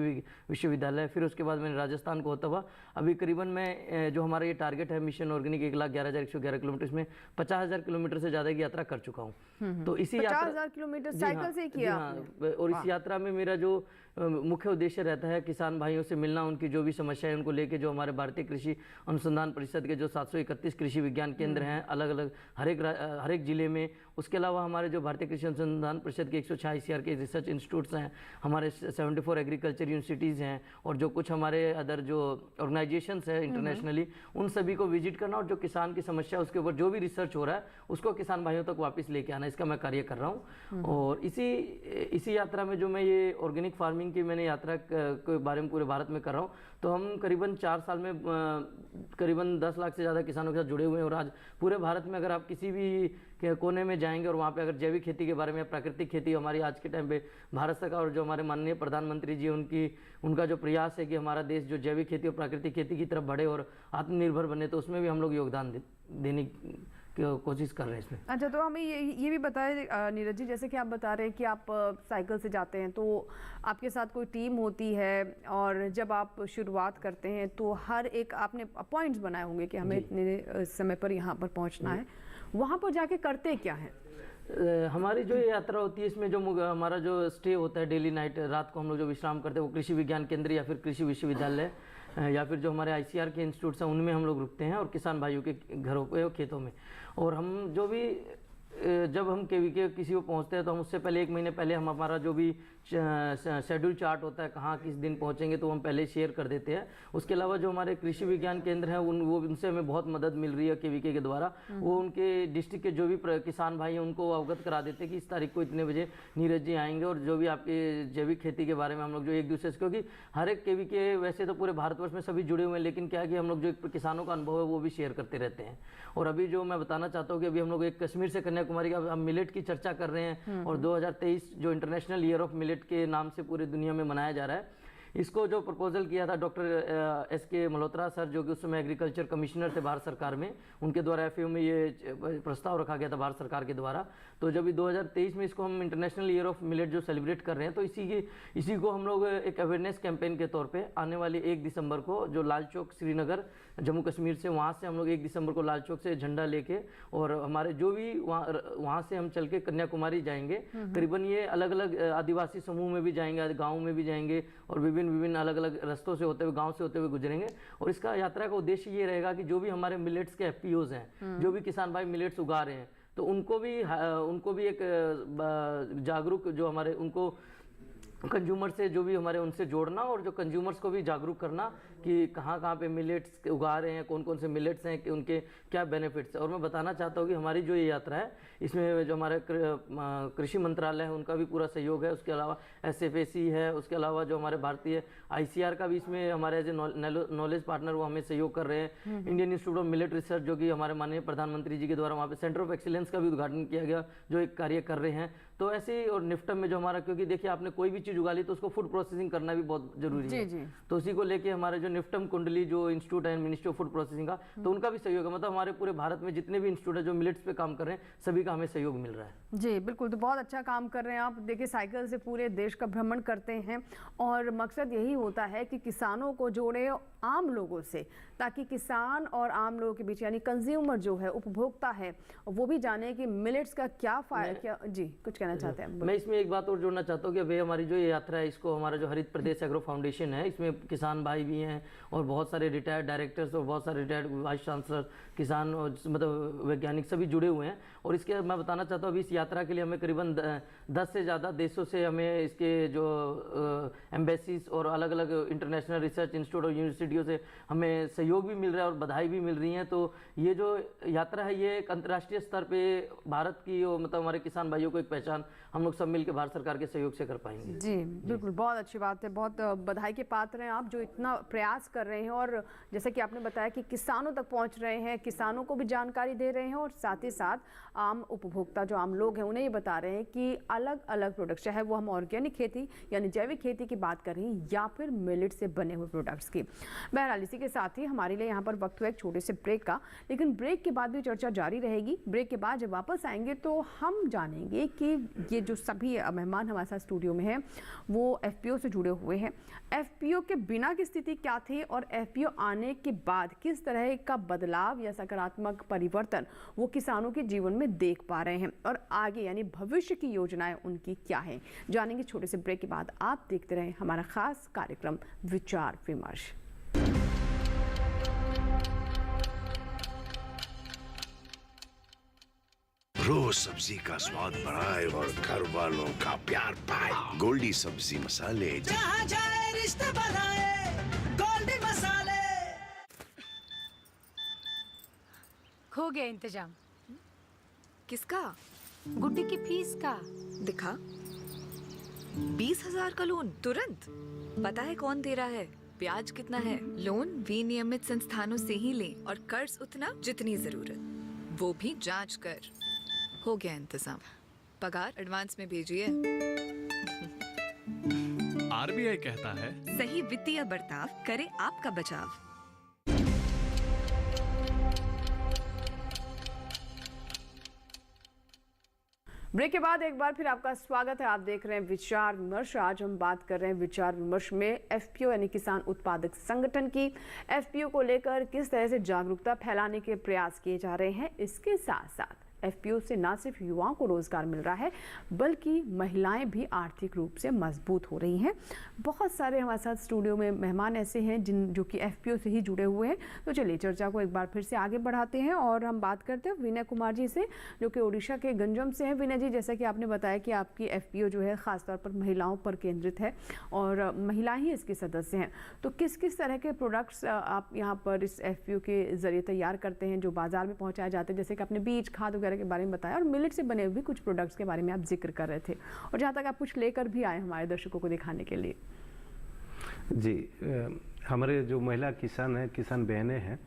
विश्वविद्यालय, फिर उसके बाद मैंने राजस्थान को होता हुआ अभी करीबन मैं जो हमारा ये टारगेट है मिशन ऑर्गेनिक 1,11,111 किलोमीटर, इसमें 50,000 किलोमीटर से ज़्यादा की यात्रा कर चुका हूँ। तो इसी 50,000 किलोमीटर साइकिल से किया आपने? और इस यात्रा में मेरा जो मुख्य उद्देश्य रहता है किसान भाइयों से मिलना, उनकी जो भी समस्याएं उनको लेके, जो हमारे भारतीय कृषि अनुसंधान परिषद के जो 731 कृषि विज्ञान केंद्र हैं अलग अलग हर एक जिले में, उसके अलावा हमारे जो भारतीय कृषि अनुसंधान परिषद के 106 ICAR के रिसर्च इंस्टीट्यूट्स हैं, हमारे 74 एग्रीकल्चर यूनिवर्सिटीज़ हैं, और जो कुछ हमारे अदर जो ऑर्गेनाइजेशंस हैं इंटरनेशनली, उन सभी को विजिट करना, और जो किसान की समस्या उसके ऊपर जो भी रिसर्च हो रहा है उसको किसान भाइयों तक वापस लेके आना, इसका मैं कार्य कर रहा हूँ। और इसी यात्रा में जो मैं ये ऑर्गेनिक फार्मिंग की मैंने यात्रा के बारे में पूरे भारत में कर रहा हूँ, तो हम करीबन 4 साल में करीबन 10 लाख से ज़्यादा किसानों के साथ जुड़े हुए हैं। और आज पूरे भारत में अगर आप किसी भी कोने में जाएंगे और वहाँ पे अगर जैविक खेती के बारे में, प्राकृतिक खेती, हमारी आज के टाइम पे भारत सरकार और जो हमारे माननीय प्रधानमंत्री जी उनका जो प्रयास है कि हमारा देश जो जैविक खेती और प्राकृतिक खेती की तरफ बढ़े और आत्मनिर्भर बने, तो उसमें भी हम लोग योगदान देने की कोशिश कर रहे हैं इसमें। अच्छा, तो हमें ये भी बताएं नीरज जी, जैसे कि आप बता रहे हैं कि आप साइकिल से जाते हैं, तो आपके साथ कोई टीम होती है, और जब आप शुरुआत करते हैं तो हर एक आपने पॉइंट्स बनाए होंगे कि हमें इतने समय पर यहाँ पर पहुँचना है, वहाँ पर जाके करते क्या है? हमारी जो ये यात्रा होती है इसमें जो हमारा जो स्टे होता है डेली नाइट, रात को हम लोग जो विश्राम करते हैं वो कृषि विज्ञान केंद्र या फिर कृषि विश्वविद्यालय या फिर जो हमारे ICAR के इंस्टीट्यूट्स हैं उनमें हम लोग रुकते हैं, और किसान भाइयों के घरों पे, खेतों में। और हम जो भी जब हम केवीके किसी को पहुंचते हैं तो हम उससे पहले 1 महीने पहले हम हमारा जो भी शेड्यूल चार्ट होता है, कहाँ किस दिन पहुंचेंगे, तो हम पहले शेयर कर देते हैं। उसके अलावा जो हमारे कृषि विज्ञान केंद्र हैं उनसे हमें बहुत मदद मिल रही है केवीके के द्वारा। वो उनके डिस्ट्रिक्ट के जो भी किसान भाई हैं उनको अवगत करा देते हैं कि इस तारीख को इतने बजे नीरज जी आएंगे, और जो भी आपके जैविक खेती के बारे में हम लोग जो एक दूसरे से, क्योंकि हर एक केवीके वैसे तो पूरे भारतवर्ष में सभी जुड़े हुए हैं, लेकिन क्या है कि हम लोग जो एक किसानों का अनुभव है वो भी शेयर करते रहते हैं। और अभी जो मैं बताना चाहता हूँ कि अभी हम लोग एक कश्मीर से कन्याकुमारी का हम मिलेट की चर्चा कर रहे हैं, और 2023 जो इंटरनेशनल ईयर ऑफ मिलेट के नाम से पूरी दुनिया में मनाया जा रहा है। इसको जो प्रपोजल किया था डॉक्टर SK मल्होत्रा सर, जो कि उस समय एग्रीकल्चर कमिश्नर थे भारत सरकार में, उनके द्वारा FAO में ये प्रस्ताव रखा गया था भारत सरकार के द्वारा। तो जब 2023 में इसको हम इंटरनेशनल ईयर ऑफ मिलेट जो सेलिब्रेट कर रहे हैं, तो इसी को हम लोग एक अवेयरनेस कैंपेन के तौर पे आने वाले 1 दिसंबर को जो लाल चौक श्रीनगर जम्मू कश्मीर से, वहाँ से हम लोग 1 दिसंबर को लाल चौक से झंडा लेके, और हमारे जो भी वहाँ से हम चल के कन्याकुमारी जाएंगे। करीबन ये अलग अलग आदिवासी समूह में भी जाएंगे, गाँव में भी जाएंगे, और विभिन्न अलग अलग रास्तों से होते हुए, गांव से होते हुए गुजरेंगे। और इसका यात्रा का उद्देश्य ये रहेगा कि जो भी हमारे मिलेट्स के FPOs हैं, जो भी किसान भाई मिलेट्स उगा रहे हैं, तो उनको भी एक जागरूक, जो हमारे उनको कंज्यूमर से जो भी हमारे उनसे जोड़ना, और जो कंज्यूमर्स को भी जागरूक करना कि कहाँ पे मिलेट्स उगा रहे हैं, कौन कौन से मिलेट्स हैं, कि उनके क्या बेनिफिट्स है। और मैं बताना चाहता हूँ कि हमारी जो ये यात्रा है इसमें जो हमारे कृषि मंत्रालय है उनका भी पूरा सहयोग है, उसके अलावा SFAC है, उसके अलावा जो हमारे भारतीय ICAR का भी इसमें हमारे एज ए नॉलेज पार्टनर वो हमें सहयोग कर रहे हैं। Indian institute of millet research जो कि हमारे माननीय प्रधानमंत्री जी के द्वारा वहाँ पे सेंटर ऑफ एक्सीलेंस का भी उद्घाटन किया गया, जो एक कार्य कर रहे हैं। तो ऐसे ही, और निफ्टम में जो हमारा, क्योंकि देखिए आपने कोई भी चीज़ उगा ली तो उसको फूड प्रोसेसिंग करना भी बहुत जरूरी है। तो उसी को लेके हमारे जो निफ्टम कुंडली जो इंस्टीट्यूट है मिनिस्ट्री ऑफ फूड प्रोसेसिंग का, तो उनका भी सहयोग है। मतलब हमारे पूरे भारत में जितने भी इंस्टीट्यूट है जो मिलेट्स पे काम कर रहे हैं, सभी का हमें सहयोग मिल रहा है। जी बिल्कुल, तो बहुत अच्छा काम कर रहे हैं आप। देखिए, साइकिल से पूरे देश का भ्रमण करते हैं, और मकसद यही होता है कि किसानों को जोड़े आम लोगों से, ताकि किसान और आम लोगों के बीच, यानी कंज्यूमर जो है, उपभोक्ता है, वो भी जाने कि मिलेट्स का क्या फायदा। जी कुछ कहना चाहते हैं? मैं इसमें एक बात और जोड़ना चाहता हूँ कि अभी हमारी जो ये यात्रा है, इसको हमारा जो हरित प्रदेश एग्रो फाउंडेशन है, इसमें किसान भाई भी हैं, और बहुत सारे रिटायर्ड डायरेक्टर्स और बहुत सारे रिटायर्ड वाइस चांसलर, किसान और मतलब वैज्ञानिक सभी जुड़े हुए हैं। और इसके मैं बताना चाहता हूँ अभी इस यात्रा के लिए हमें करीबन 10 से ज़्यादा देशों से हमें इसके जो एम्बेसीज और अलग अलग इंटरनेशनल रिसर्च इंस्टीट्यूट और यूनिवर्सिटियों से हमें सहयोग भी मिल रहा है और बधाई भी मिल रही है। तो ये जो यात्रा है ये एक अंतर्राष्ट्रीय स्तर पे भारत की और मतलब हमारे किसान भाइयों को एक पहचान हम लोग सब मिलकर भारत सरकार के सहयोग से कर पाएंगे। जी बिल्कुल, बहुत अच्छी बात है, बहुत बधाई के पात्र हैं आप जो इतना प्रयास कर रहे हैं, और जैसे कि आपने बताया कि किसानों तक पहुंच रहे हैं, किसानों को भी जानकारी दे रहे हैं, और साथ ही साथ आम उपभोक्ता जो आम लोग हैं उन्हें ये बता रहे हैं कि अलग अलग प्रोडक्ट्स, चाहे वो हम ऑर्गेनिक खेती यानी जैविक खेती की बात करें या फिर मिलेट से बने हुए प्रोडक्ट्स की। बहरहाल इसी के साथ ही हमारे लिए यहाँ पर वक्त हुआ एक छोटे से ब्रेक का, लेकिन ब्रेक के बाद भी चर्चा जारी रहेगी। ब्रेक के बाद जब वापस आएंगे तो हम जानेंगे कि ये जो सभी मेहमान हमारे साथ स्टूडियो में हैं वो एफपीओ से जुड़े हुए हैं। एफपीओ के बिना की स्थिति क्या थी और एफपीओ आने के बाद किस तरह का बदलाव या सकारात्मक परिवर्तन वो किसानों के जीवन में देख पा रहे हैं और आगे यानी भविष्य की योजनाएं उनकी क्या हैं, जानेंगे छोटे से ब्रेक के बाद। आप देखते रहें हमारा खास कार्यक्रम विचार विमर्श। रोज सब्जी का स्वाद बढ़ाए और घर वालों का प्यार पाए। गोल्डी सब्जी मसाले, जहाँ जाए रिश्ते बनाए गोल्डी मसाले। हो गया इंतजाम। किसका? गुड्डी की फीस का। दिखा 20,000 का लोन तुरंत। पता है कौन दे रहा है, ब्याज कितना है। लोन विनियमित संस्थानों से ही लें और कर्ज उतना जितनी जरूरत, वो भी जांच कर। हो गया इंतजाम। पगार एडवांस में भेजिए। आरबीआई कहता है सही वित्तीय बर्ताव करे आपका बचाव। ब्रेक के बाद एक बार फिर आपका स्वागत है। आप देख रहे हैं विचार विमर्श। आज हम बात कर रहे हैं विचार विमर्श में एफपीओ यानी किसान उत्पादक संगठन की एफपीओ को लेकर किस तरह से जागरूकता फैलाने के प्रयास किए जा रहे हैं। इसके साथ साथ एफपीओ से न सिर्फ युवाओं को रोजगार मिल रहा है बल्कि महिलाएं भी आर्थिक रूप से मजबूत हो रही हैं। बहुत सारे हमारे साथ स्टूडियो में मेहमान ऐसे हैं जो कि एफपीओ से ही जुड़े हुए हैं। तो चलिए चर्चा को एक बार फिर से आगे बढ़ाते हैं और हम बात करते हैं विनय कुमार जी से, जो कि उड़ीसा के गंजम से हैं। विनय जी, जैसा कि आपने बताया कि आपकी एफपीओ जो है ख़ासतौर पर महिलाओं पर केंद्रित है और महिलाएं ही इसके सदस्य हैं। तो किस किस तरह के प्रोडक्ट्स आप यहाँ पर इस एफपीओ के ज़रिए तैयार करते हैं जो बाजार में पहुँचाए जाते हैं, जैसे कि आपने बीज खाद वगैरह के बारे में बताया और मिलेट से बने हुए कुछ प्रोडक्ट्स के बारे में आप जिक्र कर रहे थे, और जहाँ तक आप कुछ लेकर भी आए हमारे दर्शकों को दिखाने के लिए। जी, हमारे जो महिला किसान हैं, किसान बहनें हैं,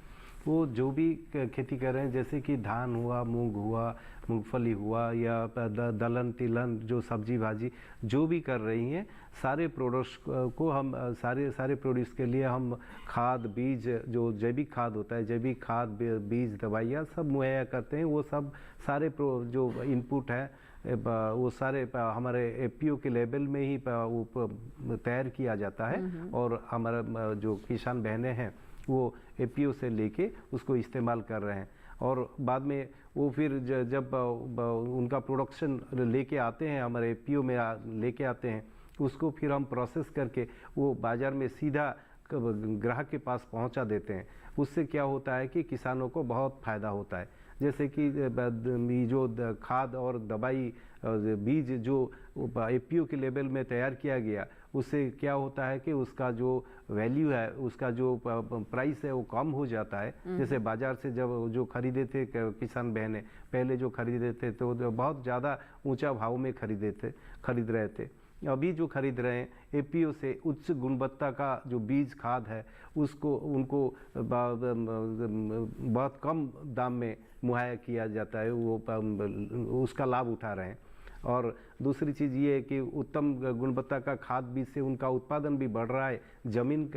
वो जो भी खेती कर रहे हैं, जैसे कि धान हुआ, मूंग हुआ, मूंगफली हुआ या दलहन तिलहन, जो सब्जी भाजी जो भी कर रही हैं, सारे प्रोडक्ट्स को हम सारे प्रोड्यूस के लिए हम खाद बीज, जो जैविक खाद होता है, जैविक खाद बीज दवाइयाँ सब मुहैया करते हैं। वो सब सारे जो इनपुट है वो सारे हमारे एफपीओ के लेवल में ही वो तैयार किया जाता है और हमारा जो किसान बहनें हैं वो एफपीओ से लेके उसको इस्तेमाल कर रहे हैं और बाद में वो फिर जब उनका प्रोडक्शन लेके आते हैं, हमारे एफपीओ में लेके आते हैं, उसको फिर हम प्रोसेस करके वो बाज़ार में सीधा ग्राहक के पास पहुंचा देते हैं। उससे क्या होता है कि किसानों को बहुत फ़ायदा होता है। जैसे कि जो खाद और दवाई बीज जो एफपीओ के लेवल में तैयार किया गया, उससे क्या होता है कि उसका जो वैल्यू है, उसका जो प्राइस है वो कम हो जाता है। जैसे बाज़ार से जब जो खरीदे थे किसान बहनें, पहले जो खरीदे थे तो बहुत ज़्यादा ऊंचा भाव में खरीद रहे थे। अभी जो खरीद रहे हैं एफपीओ से उच्च गुणवत्ता का जो बीज खाद है उसको उनको बहुत कम दाम में मुहैया किया जाता है, वो उसका लाभ उठा रहे हैं। और दूसरी चीज़ ये है कि उत्तम गुणवत्ता का खाद बीज से उनका उत्पादन भी बढ़ रहा है, ज़मीन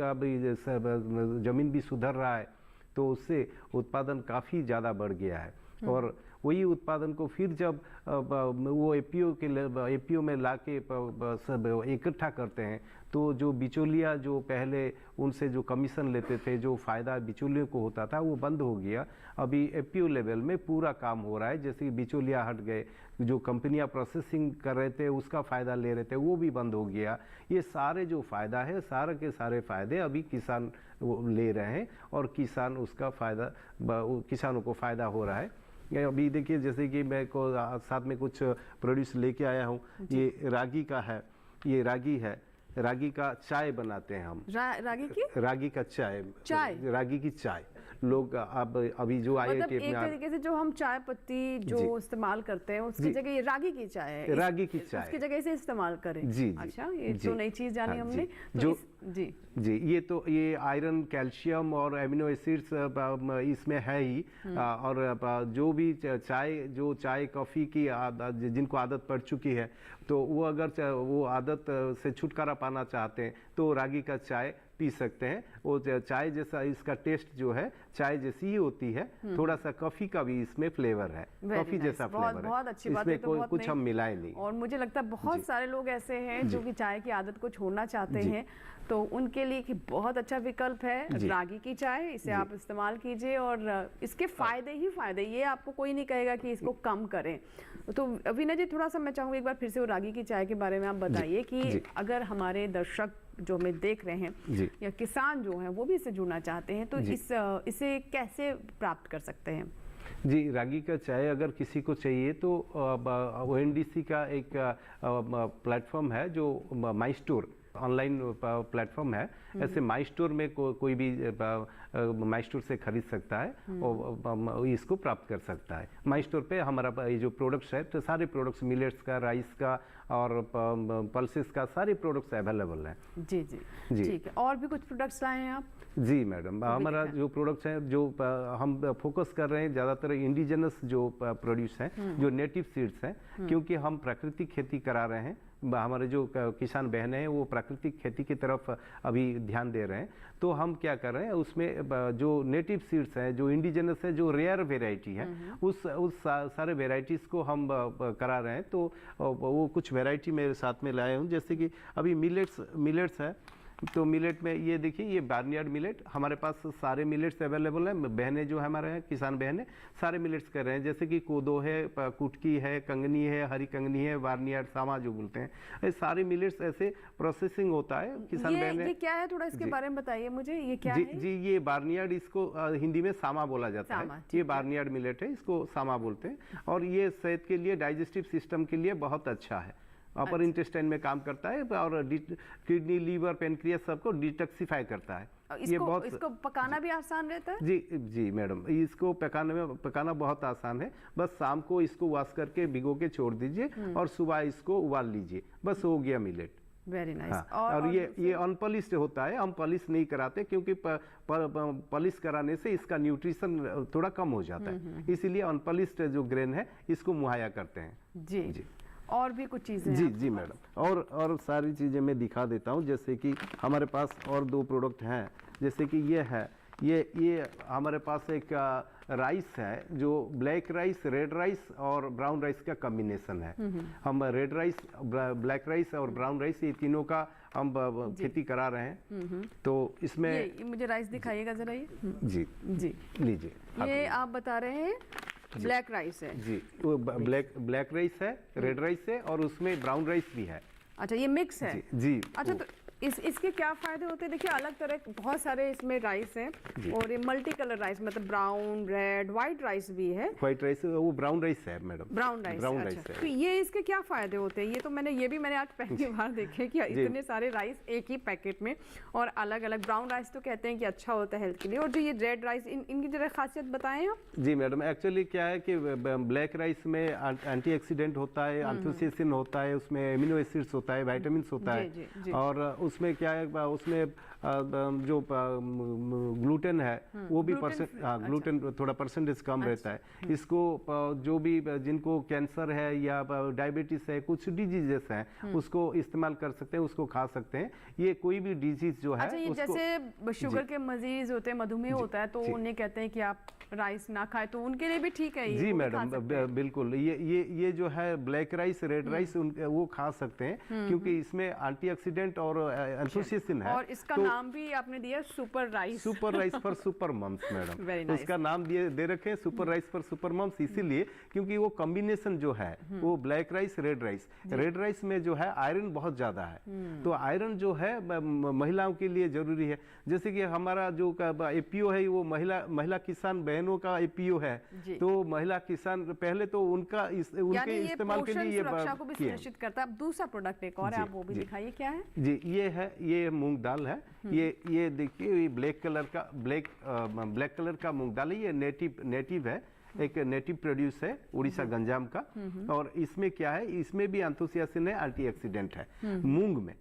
भी सुधर रहा है, तो उससे उत्पादन काफ़ी ज़्यादा बढ़ गया है। और वही उत्पादन को फिर जब वो एफपीओ में लाके सब इकट्ठा करते हैं, तो जो बिचौलिया जो पहले उनसे जो कमीशन लेते थे, जो फ़ायदा बिचौलियों को होता था, वो बंद हो गया। अभी एफपीओ लेवल में पूरा काम हो रहा है। जैसे बिचौलिया हट गए, जो कंपनियां प्रोसेसिंग कर रहे थे उसका फ़ायदा ले रहे थे, वो भी बंद हो गया। ये सारे जो फ़ायदा है, सारे के सारे फ़ायदे अभी किसान ले रहे हैं और किसान उसका फ़ायदा, किसानों को फ़ायदा हो रहा है। अभी देखिए, जैसे कि मैं को साथ में कुछ प्रोड्यूस लेके आया हूँ, ये रागी का है, ये रागी है, रागी का चाय बनाते हैं हम। रागी का चाय, रागी की चाय लोग अब अभी जो आए मतलब एक तरीके से जो हम चाय पत्ती जो इस्तेमाल करते हैं उसकी जगह ये रागी की चाय है, रागी की चाय उसकी जगह से इस्तेमाल करें। जी, अच्छा, ये तो नई चीज जानी हमने। जो जी ये आयरन, कैल्शियम और एमिनो एसिड्स इसमें है ही। और जो भी चाय कॉफ़ी की जिनको आदत पड़ चुकी है, तो वो अगर वो आदत से छुटकारा पाना चाहते हैं तो रागी का चाय पी सकते हैं। वो चाय जैसा इसका टेस्ट जो है चाय जैसी ही होती है, थोड़ा सा कॉफी का भी इसमें फ्लेवर है, कॉफी जैसा फ्लेवर है। बहुत अच्छी बात है, इसमें तो कोई बहुत कुछ हम मिलाए नहीं। और मुझे लगता है बहुत सारे लोग ऐसे हैं जो कि चाय की आदत को छोड़ना चाहते हैं, तो उनके लिए कि बहुत अच्छा विकल्प है रागी की चाय। इसे आप इस्तेमाल कीजिए और इसके फायदे ही फायदे, ये आपको कोई नहीं कहेगा कि इसको कम करें। तो वीना जी, थोड़ा सा मैं चाहूँगी एक बार फिर से वो रागी की चाय के बारे में आप बताइए कि अगर हमारे दर्शक जो हमें देख रहे हैं या किसान जो हैं वो भी इससे जुड़ना चाहते हैं, तो इसे कैसे प्राप्त कर सकते हैं? जी, रागी का चाय अगर किसी को चाहिए तो ONDC का एक प्लेटफॉर्म है जो माई स्टोर ऑनलाइन प्लेटफॉर्म है। ऐसे माई स्टोर में कोई भी माई स्टोर से खरीद सकता है और इसको प्राप्त कर सकता है। माई स्टोर पे हमारा ये जो प्रोडक्ट्स है, तो सारे प्रोडक्ट्स मिलेट्स का, राइस का और पल्सेस का सारे प्रोडक्ट्स अवेलेबल हैं। जी जी जी, ठीक है। और भी कुछ प्रोडक्ट्स लाए हैं आप? जी मैडम, हमारा जो प्रोडक्ट्स हैं, जो हम फोकस कर रहे हैं ज़्यादातर इंडिजिनस जो प्रोड्यूस हैं, जो नेटिव सीड्स हैं, क्योंकि हम प्राकृतिक खेती करा रहे हैं। हमारे जो किसान बहनें हैं वो प्राकृतिक खेती की तरफ अभी ध्यान दे रहे हैं, तो हम क्या कर रहे हैं उसमें जो नेटिव सीड्स हैं, जो इंडिजिनस है, जो रेयर वेराइटी है, उस सारे वेराइटीज़ को हम करा रहे हैं। तो वो कुछ वेराइटी मेरे साथ में लाए हूँ, जैसे कि अभी मिलेट्स है, तो मिलेट में ये देखिए, ये बार्नयार्ड मिलेट, हमारे पास सारे मिलेट्स अवेलेबल हैं। बहनें जो हमारे हैं किसान बहनें सारे मिलेट्स कर रहे हैं, जैसे कि कोदो है, कुटकी है, कंगनी है, हरी कंगनी है, बार्नयार्ड सामा जो बोलते हैं, ये सारे मिलेट्स ऐसे प्रोसेसिंग होता है। किसान बहनें, ये क्या है, थोड़ा इसके बारे में बताइए मुझे, ये क्या है? जी, ये बार्नयार्ड, इसको हिंदी में सामा बोला जाता है। ये बार्नयार्ड मिलेट है, इसको सामा बोलते हैं। और ये सेहत के लिए, डाइजेस्टिव सिस्टम के लिए बहुत अच्छा है। अपर इंटेस्टाइन में काम करता है और किडनी, लीवर, पेनक्रियास सबको डिटॉक्सिफाई करता है। इसको पकाना भी आसान रहता है? जी मैडम, इसको पकाना बहुत आसान है। बस शाम को इसको वॉश करके भिगो के छोड़ दीजिए और सुबह इसको उबाल लीजिए, बस हो गया मिलेट। Very nice. और ये अनपॉलिश्ड होता है, हम पॉलिश नहीं कराते क्योंकि पॉलिश कराने से इसका न्यूट्रिशन थोड़ा कम हो जाता है, इसीलिए अनपॉलिश्ड जो ग्रेन है इसको मुहैया करते हैं। जी। और भी कुछ चीज़ें? जी मैडम, और सारी चीज़ें मैं दिखा देता हूँ। जैसे कि हमारे पास और 2 प्रोडक्ट हैं, जैसे कि ये है, ये हमारे पास एक राइस है जो ब्लैक राइस, रेड राइस और ब्राउन राइस का कॉम्बिनेशन है। हम रेड राइस, ब्लैक राइस और ब्राउन राइस, ये तीनों का हम खेती करा रहे हैं। तो इसमें ये मुझे राइस दिखाइएगा जरा। ये जी लीजिए, ये आप बता रहे हैं ब्लैक राइस है? जी, वो ब्लैक राइस है, रेड राइस है और उसमें ब्राउन राइस भी है। अच्छा, ये मिक्स है? जी। अच्छा, तो इसके क्या फायदे होते हैं? देखिए, अलग तरह बहुत सारे इसमें राइस हैं और ये मल्टी कलर राइस, मतलब ब्राउन, रेड, व्हाइट राइस भी है। व्हाइट राइस, वो ब्राउन राइस है मैडम। ब्राउन राइस है। तो ये इसके क्या फायदे होते हैं? ये भी मैंने आज पहली बार देखे कि इतने सारे राइस एक ही पैकेट में और अलग अलग। ब्राउन राइस तो कहते हैं कि अच्छा होता है हेल्थ के लिए, और जो ये रेड राइस, इनकी जरा खासियत बताएं आप। जी मैडम, एक्चुअली क्या है कि ब्लैक राइस में एंटीऑक्सीडेंट होता है, एंथोसियानिन होता है, उसमें एमिनो एसिड्स होता है, विटामिन होता है, और उसमें क्या है, उसमें जो ग्लूटेन है वो भी ग्लूटेन थोड़ा परसेंटेज कम रहता है। इसको जो भी जिनको कैंसर है या डायबिटीज है, कुछ डिजीजेस हैं, उसको इस्तेमाल कर सकते हैं, उसको खा सकते हैं। ये कोई भी डिजीज जो है, ये जैसे शुगर के मरीज होते हैं, मधुमेह होता है, तो उन्हें कहते हैं कि आप राइस ना खाएं, तो उनके लिए भी ठीक है ये? जी मैडम, बिल्कुल। ये जो है ब्लैक राइस, रेड राइस, वो खा सकते हैं क्योंकि इसमें एंटीऑक्सीडेंट और एंथोसियानिन है। और इसका नाम भी आपने दिया super rice for super mums madam. उसका नाम दे रखे हैं super rice for super mums, इसीलिए क्योंकि वो कॉम्बिनेशन जो है वो ब्लैक राइस, रेड राइस में जो है आयरन बहुत ज्यादा है। तो आयरन जो है महिलाओं के लिए जरूरी है। जैसे कि हमारा जो एपीओ है वो महिला किसान बहनों का एपीओ है, तो महिला किसान पहले तो उनके इस्तेमाल के लिए सुरक्षा को भी सुनिश्चित करता है। अब दूसरा प्रोडक्ट एक और है, आप वो भी दिखाइए, क्या है? जी, ये मूंग दाल है। ये देखिए, ये ब्लैक कलर का मूंग दाल है। ये नेटिव है, एक नेटिव प्रोड्यूस है उड़ीसा गंजाम का। और इसमें क्या है, इसमें भी एंथोसियानिन है, एंटीऑक्सीडेंट है मूंग में।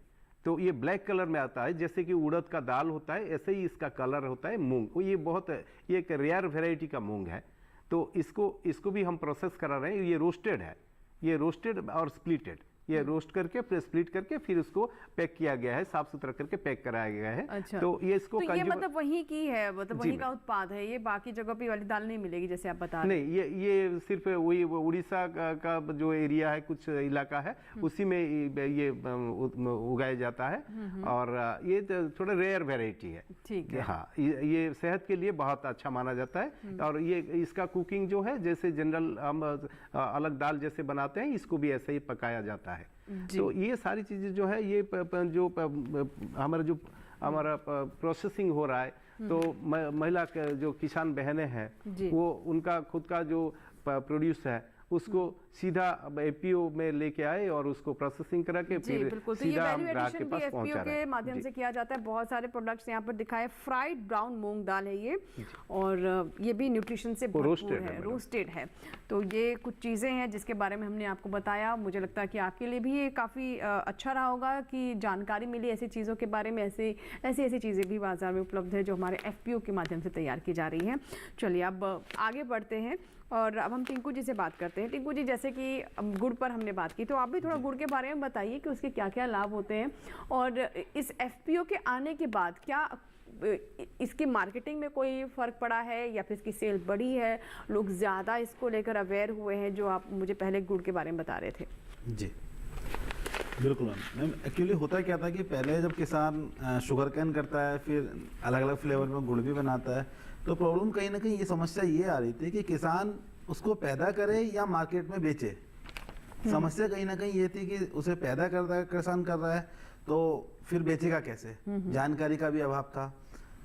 तो ये ब्लैक कलर में आता है, जैसे कि उड़द का दाल होता है, ऐसे ही इसका कलर होता है मूंग। ये एक रेयर वेराइटी का मूंग है। तो इसको भी हम प्रोसेस करा रहे हैं। ये रोस्टेड है, ये रोस्टेड और स्प्लिटेड ये रोस्ट करके फिर स्प्लिट करके फिर उसको पैक किया गया है, साफ सुथरा करके पैक कराया गया है। अच्छा। तो ये इसको तो ये मतलब वहीं की है, मतलब वहीं का उत्पाद है ये, बाकी जगह पे वाली दाल नहीं मिलेगी जैसे आप बता रहे हैं? नहीं, ये सिर्फ वही उड़ीसा का जो एरिया है, कुछ इलाका है उसी में ये उगाया जाता है और ये थोड़ा रेयर वेराइटी है। ठीक है। हाँ, ये सेहत के लिए बहुत अच्छा माना जाता है और ये इसका कुकिंग जो है जैसे जनरल हम अलग दाल जैसे बनाते हैं, इसको भी ऐसे ही पकाया जाता है। तो ये सारी चीजें जो है ये जो हमारा प्रोसेसिंग हो रहा है, तो महिला जो किसान बहनें हैं वो उनका खुद का जो प्रोड्यूस है उसको सीधा एफपीओ में लेके आए और उसको प्रोसेसिंग करा के फिर बिल्कुल। तो सीधा ये हम वैल्यू ग्राहक के एडिशन भी पास एफपीओ पहुंचा रहे के हैं। माध्यम से किया जाता है। बहुत सारे प्रोडक्ट्स यहाँ पर दिखाए। फ्राइड ब्राउन मूंग दाल है ये, और ये भी न्यूट्रिशन से भरपूर है, रोस्टेड है। तो ये कुछ चीज़ें हैं जिसके बारे में हमने आपको बताया। मुझे लगता है कि आपके लिए भी ये काफ़ी अच्छा रहा होगा कि जानकारी मिली ऐसी चीज़ों के बारे में। ऐसी चीज़ें भी बाजार में उपलब्ध है जो हमारे एफपीओ के माध्यम से तैयार की जा रही हैं। चलिए अब आगे बढ़ते हैं और अब हम टिंकू जी से बात करते हैं। टिंकू जी, जैसे कि गुड़ पर हमने बात की, तो आप भी थोड़ा गुड़ के बारे में बताइए कि उसके क्या क्या लाभ होते हैं और इस एफपीओ के आने के बाद क्या इसकी मार्केटिंग में कोई फ़र्क पड़ा है या फिर इसकी सेल बढ़ी है, लोग ज़्यादा इसको लेकर अवेयर हुए हैं, जो आप मुझे पहले गुड़ के बारे में बता रहे थे? जी बिल्कुल मैम। एक्चुअली होता क्या था कि पहले जब किसान शुगर कैन करता है, फिर अलग अलग फ्लेवर में गुड़ भी बनाता है, तो प्रॉब्लम कहीं ना कहीं ये समस्या ये आ रही थी कि किसान उसको पैदा करे या मार्केट में बेचे। समस्या कहीं ना कहीं ये थी कि उसे पैदा करता है किसान कर रहा है, तो फिर बेचेगा कैसे, जानकारी का भी अभाव था।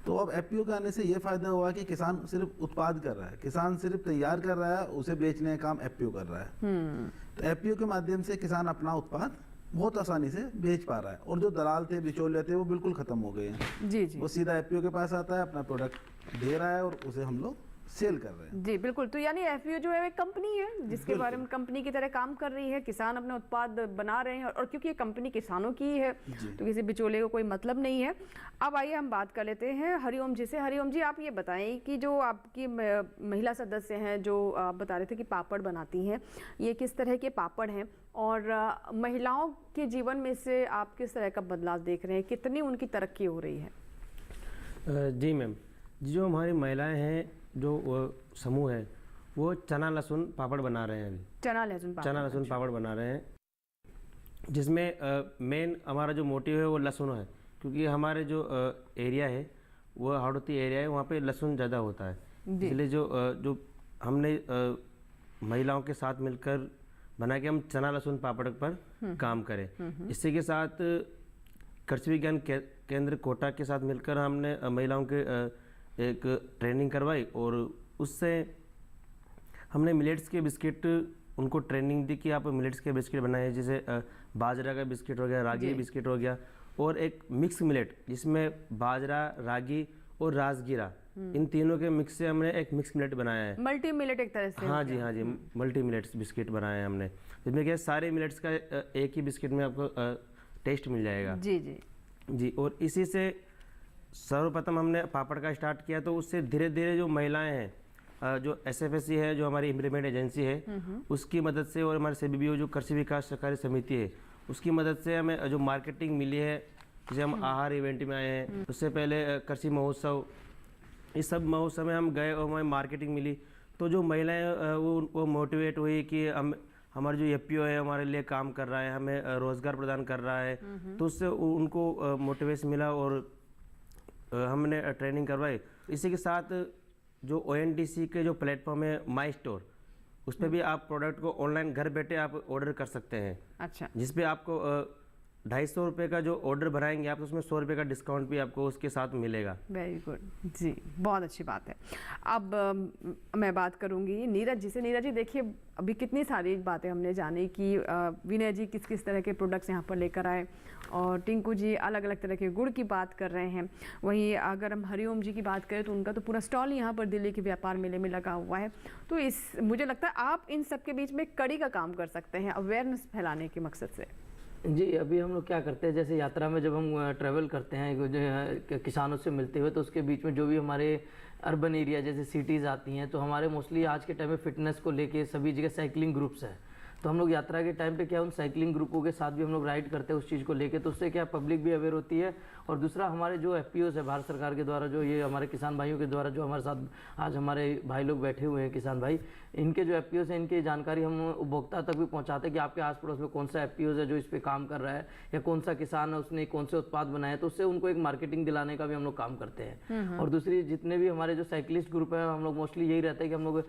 तो अब एफपीओ के आने से ये फायदा हुआ कि किसान सिर्फ उत्पाद कर रहा है, किसान सिर्फ तैयार कर रहा है, उसे बेचने का काम एफपीओ कर रहा है। तो एफपीओ के माध्यम से किसान अपना उत्पाद बहुत आसानी से बेच पा रहा है और जो दलाल थे, बिचौलिए थे, वो बिल्कुल खत्म हो गए हैं। जी जी। वो सीधा एफपीओ के पास आता है, अपना प्रोडक्ट दे रहा है और उसे हम लोग सेल कर रहे हैं। जी बिल्कुल। तो यानी एफपीओ जो है एक कंपनी है जिसके बारे में कंपनी की तरह काम कर रही है, किसान अपने उत्पाद बना रहे हैं और क्योंकि ये कंपनी किसानों की ही है तो किसी बिचौले को कोई मतलब नहीं है। अब आइए हम बात कर लेते हैं हरिओम जी से। हरिओम जी, आप ये बताएं कि जो आपकी महिला सदस्य हैं जो आप बता रहे थे कि पापड़ बनाती हैं, ये किस तरह के पापड़ हैं और महिलाओं के जीवन में से आप किस तरह का बदलाव देख रहे हैं, कितनी उनकी तरक्की हो रही है? जी मैम, जो हमारी महिलाएं हैं, जो समूह है, वो चना लहसुन पापड़ बना रहे हैं अभी। चना लहसुन पापड़ बना रहे हैं, जिसमें मेन हमारा जो मोटिव है वो लहसुन है, क्योंकि हमारे जो एरिया है वो हाड़ौती एरिया है, वहाँ पे लहसुन ज़्यादा होता है। इसलिए जो हमने महिलाओं के साथ मिलकर बना के हम चना लहसुन पापड़ पर काम करें। इसी के साथ कृषि विज्ञान केंद्र कोटा के साथ मिलकर हमने महिलाओं के एक ट्रेनिंग करवाई और उससे हमने मिलेट्स के बिस्किट उनको ट्रेनिंग दी कि आप मिलेट्स के बिस्किट बनाए, जैसे बाजरा का बिस्किट हो गया, रागी बिस्किट हो गया, और एक मिक्स मिलेट जिसमें बाजरा, रागी और राजगीरा, इन तीनों के मिक्स से हमने एक मिक्स मिलेट बनाया है। मल्टी मिलेट एक तरह से। हाँ जी, मल्टी मिलेट्स बिस्किट बनाए हैं हमने, जिसमें क्या सारे मिलेट्स का एक ही बिस्किट में आपको टेस्ट मिल जाएगा। जी। और इसी से सर्वप्रथम हमने पापड़ का स्टार्ट किया, तो उससे धीरे धीरे जो महिलाएं हैं, जो एसएफएससी है, जो हमारी इम्प्लीमेंट एजेंसी है, उसकी मदद से, और हमारे सीबीबीओ जो कृषि विकास सहकारी समिति है, उसकी मदद से हमें जो मार्केटिंग मिली है, जैसे हम आहार इवेंट में आए हैं, उससे पहले कृषि महोत्सव, इस सब महोत्सव में हम गए और हमें मार्केटिंग मिली। तो जो महिलाएं वो मोटिवेट हुई कि हम हमारा जो एफपीओ है हमारे लिए काम कर रहा है, हमें रोज़गार प्रदान कर रहा है, तो उससे उनको मोटिवेशन मिला और हमने ट्रेनिंग करवाई। इसी के साथ जो ONDC के जो प्लेटफॉर्म है माई स्टोर, उस पर भी आप प्रोडक्ट को ऑनलाइन घर बैठे आप ऑर्डर कर सकते हैं। अच्छा। जिस पे आपको 250 रुपये का जो ऑर्डर भराएंगे आप, उसमें 100 रुपये का डिस्काउंट भी आपको उसके साथ मिलेगा। वेरी गुड जी, बहुत अच्छी बात है। अब मैं बात करूंगी नीरज जी से। नीरज जी, देखिए अभी कितनी सारी बातें हमने जानी कि विनय जी किस किस तरह के प्रोडक्ट्स यहाँ पर लेकर आए और टिंकू जी अलग अलग तरह के गुड़ की बात कर रहे हैं। वहीं अगर हम हरिओम जी की बात करें तो उनका तो पूरा स्टॉल यहाँ पर दिल्ली के व्यापार मेले में लगा हुआ है। तो मुझे लगता है आप इन सब के बीच में कड़ी का काम कर सकते हैं अवेयरनेस फैलाने के मकसद से। जी, अभी हम लोग क्या करते हैं, जैसे यात्रा में जब हम ट्रैवल करते हैं जो किसानों से मिलते हुए, तो उसके बीच में जो भी हमारे अर्बन एरिया जैसे सिटीज़ आती हैं, तो हमारे मोस्टली आज के टाइम में फिटनेस को लेके सभी जगह साइकिलिंग ग्रुप्स हैं। तो हम लोग यात्रा के टाइम पे क्या उन साइकिलिंग ग्रुपों के साथ भी हम लोग राइड करते हैं उस चीज़ को लेके, तो उससे क्या पब्लिक भी अवेयर होती है। और दूसरा हमारे जो FPOs है भारत सरकार के द्वारा, जो ये हमारे किसान भाइयों के द्वारा जो हमारे साथ आज हमारे भाई लोग बैठे हुए हैं किसान भाई, इनके जो FPOs हैं इनकी जानकारी हम उपभोक्ता तक भी पहुंचाते हैं कि आपके आस पड़ोस में कौन सा FPOs है जो इस पे काम कर रहा है, या कौन सा किसान है उसने कौन से उत्पाद बनाए, तो उससे उनको एक मार्केटिंग दिलाने का भी हम लोग काम करते हैं। और दूसरी जितने भी हमारे जो साइकिलिस्ट ग्रुप है, हम लोग मोस्टली यही रहता है कि हम लोग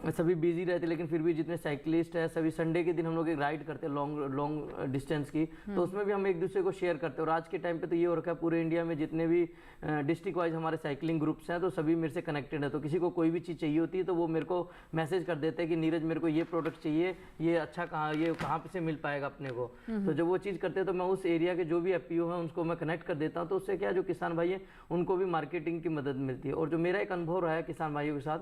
सभी बिजी रहते हैं, लेकिन फिर भी जितने साइकिलिस्ट है सभी संडे के दिन हम लोग एक राइड करते हैं लॉन्ग डिस्टेंस की, तो उसमें भी हम एक दूसरे को शेयर करते हैं। और आज के टाइम पे तो ये हो रखा है पूरे इंडिया में जितने भी डिस्ट्रिक्ट वाइज हमारे साइकिलिंग ग्रुप्स हैं तो सभी मेरे से कनेक्टेड है, तो किसी को कोई भी चीज़ चाहिए होती है तो वो मेरे को मैसेज कर देते हैं कि नीरज मेरे को ये प्रोडक्ट चाहिए, ये अच्छा कहाँ से मिल पाएगा अपने को। तो जब वो चीज़ करते हैं तो मैं उस एरिया के जो भी FPO हैं उनको मैं कनेक्ट कर देता हूँ, तो उससे क्या जो किसान भाई हैं उनको भी मार्केटिंग की मदद मिलती है। और जो मेरा एक अनुभव रहा है किसान भाइयों के साथ,